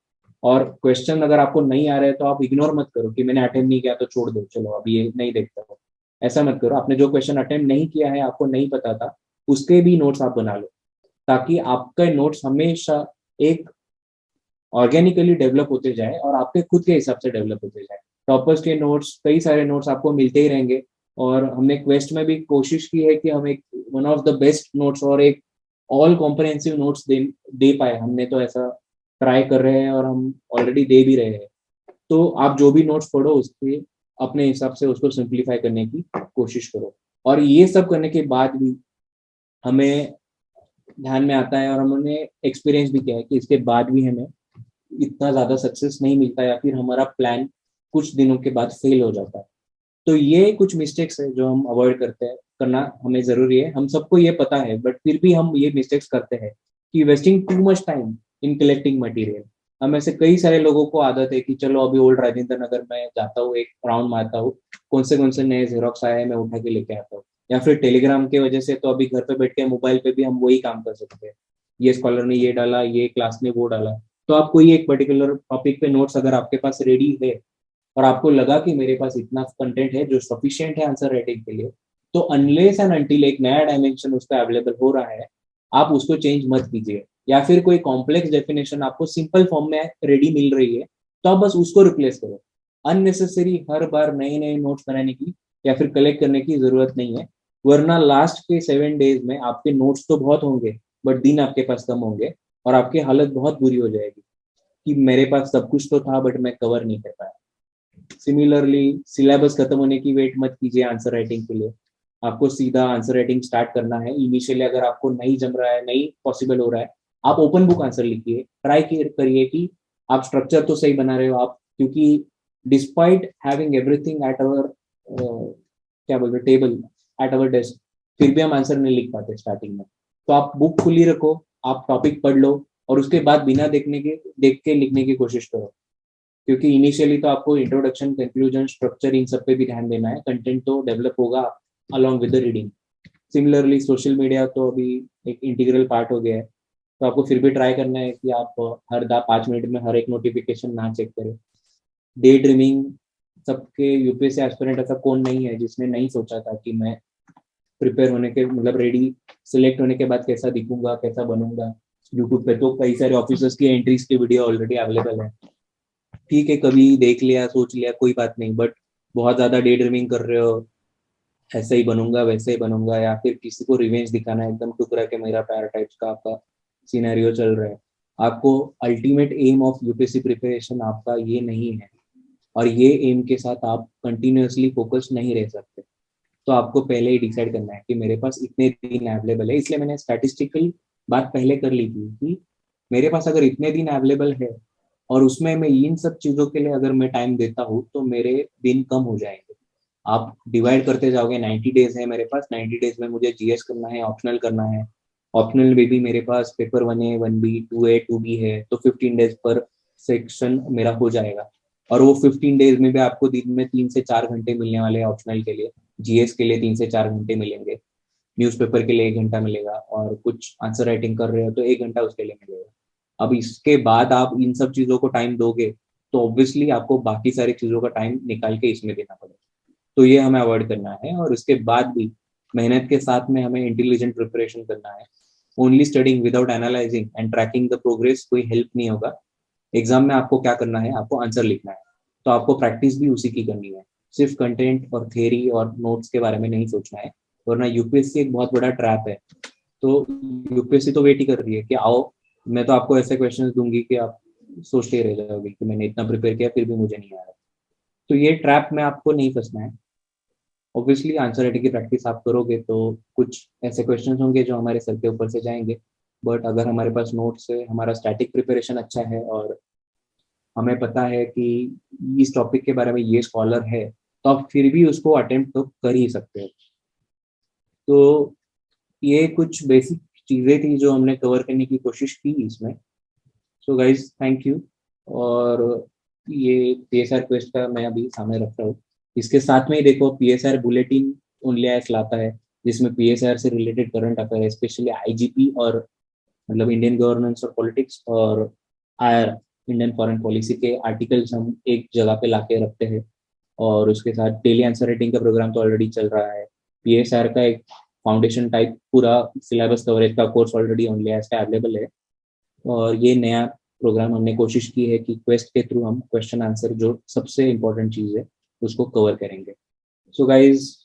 और क्वेश्चन अगर आपको नहीं आ रहे हैं तो आप इग्नोर मत करो कि मैंने अटेम्प्ट नहीं किया तो छोड़ दो, चलो अभी ये नहीं देखता हूँ। ऐसा मत करो, आपने जो क्वेश्चन अटेम्प्ट नहीं किया है, आपको नहीं पता था, उसके भी नोट्स आप बना लो, ताकि आपका नोट्स हमेशा एक ऑर्गेनिकली डेवलप होते जाए और आपके खुद के हिसाब से डेवलप होते जाए। टॉपर्स के नोट्स, कई सारे नोट्स आपको मिलते ही रहेंगे, और हमने क्वेस्ट में भी कोशिश की है कि हम एक one of the best notes और एक ऑल कॉम्प्रहेंसिव नोट्स दे पाए। हमने तो ऐसा ट्राई कर रहे हैं और हम ऑलरेडी दे भी रहे हैं। तो आप जो भी नोट्स पढ़ो उसके अपने हिसाब से उसको सिंप्लीफाई करने की कोशिश करो। और ये सब करने के बाद भी हमें ध्यान में आता है और हमने एक्सपीरियंस भी किया है कि इसके बाद भी हमें इतना ज्यादा सक्सेस नहीं मिलता या फिर हमारा प्लान कुछ दिनों के बाद फेल हो जाता है। तो ये कुछ मिस्टेक्स है जो हम अवॉइड करते हैं, करना हमें जरूरी है। हम सबको ये पता है बट फिर भी हम ये मिस्टेक्स करते हैं कि wasting too much time in collecting material. हम ऐसे कई सारे लोगों को आदत है कि चलो अभी ओल्ड राजेंद्र नगर में जाता हूँ, एक राउंड मारता हूँ, कौन से नए जेरोक्स आए हैं मैं उठा के लेके आता हूँ। या फिर टेलीग्राम की वजह से तो अभी घर पे बैठ के मोबाइल पे भी हम वही काम कर सकते हैं। ये स्कॉलर ने ये डाला, ये क्लास ने वो डाला। तो आप कोई एक पर्टिकुलर टॉपिक पे नोट्स अगर आपके पास रेडी है और आपको लगा कि मेरे पास इतना कंटेंट है जो सफिशिएंट है आंसर राइटिंग के लिए, तो अनलेस एंड अनटिल एक नया डायमेंशन उस पर अवेलेबल हो रहा है, आप उसको चेंज मत कीजिए। या फिर कोई कॉम्प्लेक्स डेफिनेशन आपको सिंपल फॉर्म में रेडी मिल रही है तो आप बस उसको रिप्लेस करो। अननेसेसरी हर बार नए नए नोट्स बनाने की या फिर कलेक्ट करने की जरूरत नहीं है। वरना लास्ट के 7 डेज में आपके नोट्स तो बहुत होंगे बट दिन आपके पास कम होंगे और आपकी हालत बहुत बुरी हो जाएगी कि मेरे पास सब कुछ तो था बट मैं कवर नहीं कर पाया। सिमिलरली सिलेबस खत्म होने की वेट मत कीजिए आंसर राइटिंग के लिए। आपको सीधा आंसर राइटिंग स्टार्ट करना है। इनिशियली अगर आपको नहीं जम रहा है, नहीं पॉसिबल हो रहा है, आप ओपन बुक आंसर लिखिए। ट्राई करिए कि आप स्ट्रक्चर तो सही बना रहे हो आप, क्योंकि despite having everything at our क्या बोलते टेबल एट अवर डेस्क, फिर भी हम आंसर नहीं लिख पाते स्टार्टिंग में। तो आप बुक खुली रखो, आप टॉपिक पढ़ लो और उसके बाद बिना देख के लिखने की कोशिश करो। क्योंकि इनिशियली तो आपको इंट्रोडक्शन, कंक्लूजन, स्ट्रक्चर इन सब पे भी ध्यान देना है। कंटेंट तो डेवलप होगा along with the reading. Similarly social media तो अभी एक इंटीग्रल पार्ट हो गया है, तो आपको फिर भी ट्राई करना है कि आप हर 5 मिनट में हर एक नोटिफिकेशन ना चेक करें। डे ड्रीमिंग, सबके यूपीएससी एस्पिरेंट ऐसा कौन नहीं है जिसने नहीं सोचा था कि मैं प्रिपेयर होने के मतलब रेडी, सिलेक्ट होने के बाद कैसा दिखूंगा, कैसा बनूंगा। यूट्यूब पे तो कई सारे ऑफिसर्स की एंट्रीज की वीडियो ऑलरेडी अवेलेबल है। ठीक है, कभी देख लिया, सोच लिया, कोई बात नहीं, बट बहुत ज्यादा डे ड्रीमिंग कर रहे हो, ऐसे ही बनूंगा वैसे ही बनूंगा, या फिर किसी को रिवेंज दिखाना है एकदम टुकड़ा के मेरा पैरा टाइप्स का आपका सिनेरियो चल रहा है। आपको ultimate aim of UPSC preparation आपका ये नहीं है और ये एम के साथ आप कंटिन्यूअसली फोकस नहीं रह सकते। तो आपको पहले ही डिसाइड करना है कि मेरे पास इतने दिन अवेलेबल है। इसलिए मैंने स्टैटिस्टिकल बात पहले कर ली थी कि मेरे पास अगर इतने दिन अवेलेबल है और उसमें मैं इन सब चीजों के लिए अगर मैं टाइम देता हूँ तो मेरे दिन कम हो जाएंगे। आप डिवाइड करते जाओगे, 90 डेज है मेरे पास, 90 डेज में मुझे जीएस करना है, ऑप्शनल करना है। ऑप्शनल में भी मेरे पास paper 1A 1B 2A 2B है, तो 15 डेज पर सेक्शन मेरा हो जाएगा। और वो 15 डेज में भी आपको दिन में 3 से 4 घंटे मिलने वाले हैं ऑप्शनल के लिए। जीएस के लिए 3 से 4 घंटे मिलेंगे, न्यूज़पेपर के लिए 1 घंटा मिलेगा, और कुछ आंसर राइटिंग कर रहे हो तो 1 घंटा उसके लिए मिलेगा। अब इसके बाद आप इन सब चीजों को टाइम दोगे तो ऑब्वियसली आपको बाकी सारी चीजों का टाइम निकाल के इसमें देना पड़ेगा। तो ये हमें अवॉइड करना है। और उसके बाद भी मेहनत के साथ में हमें इंटेलिजेंट प्रिपरेशन करना है। Only studying without analysing and tracking the progress कोई हेल्प नहीं होगा। एग्जाम में आपको क्या करना है, आपको आंसर लिखना है, तो आपको प्रैक्टिस भी उसी की करनी है। सिर्फ कंटेंट और थ्योरी और नोट्स के बारे में नहीं सोचना है, वरना यूपीएससी एक बहुत बड़ा ट्रैप है। तो यूपीएससी तो वेट ही कर रही है कि आओ, मैं तो आपको ऐसे क्वेश्चंस दूंगी कि आप सोचते ही रह जाओगे कि मैंने इतना प्रिपेयर किया फिर भी मुझे नहीं आया। तो ये ट्रैप में आपको नहीं फंसना है। ऑब्वियसली आंसर राइटिंग की प्रैक्टिस आप करोगे तो कुछ ऐसे क्वेश्चंस होंगे जो हमारे सर के ऊपर से जाएंगे। बट अगर हमारे पास नोट्स है, हमारा स्टैटिक प्रिपरेशन अच्छा है और हमें पता है कि इस टॉपिक के बारे में ये स्कॉलर है, तो आप फिर भी उसको अटेम्प्ट तो कर ही सकते हो। तो ये कुछ बेसिक चीज़ें थी जो हमने कवर करने की कोशिश की इसमें। So guys thank you. और ये पीएसआर क्वेस्ट का मैं अभी सामने रख रहा हूँ। इसके साथ में ही देखो पीएसआर बुलेटिन ओनली आईएएस लाता है, जिसमें पीएसआर से रिलेटेड करंट अफेयर है, स्पेशली आईजीपी और मतलब इंडियन गवर्नेंस और पॉलिटिक्स और आर इंडियन फॉरेन पॉलिसी के आर्टिकल्स हम एक जगह पे लाके रखते हैं। और उसके साथ डेली आंसर राइटिंग का प्रोग्राम तो ऑलरेडी चल रहा है। पीएसआर का एक फाउंडेशन टाइप पूरा सिलेबस कवरेज का कोर्स ऑलरेडी ओनली आईएएस का अवेलेबल है। और ये नया प्रोग्राम हमने कोशिश की है कि क्वेस्ट के थ्रू हम क्वेश्चन आंसर जो सबसे इम्पोर्टेंट चीज़ है उसको कवर करेंगे। सो गाइज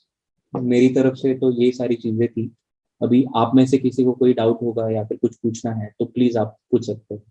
मेरी तरफ से तो ये सारी चीजें थी। अभी आप में से किसी को कोई डाउट होगा या फिर कुछ पूछना है तो प्लीज आप पूछ सकते हैं।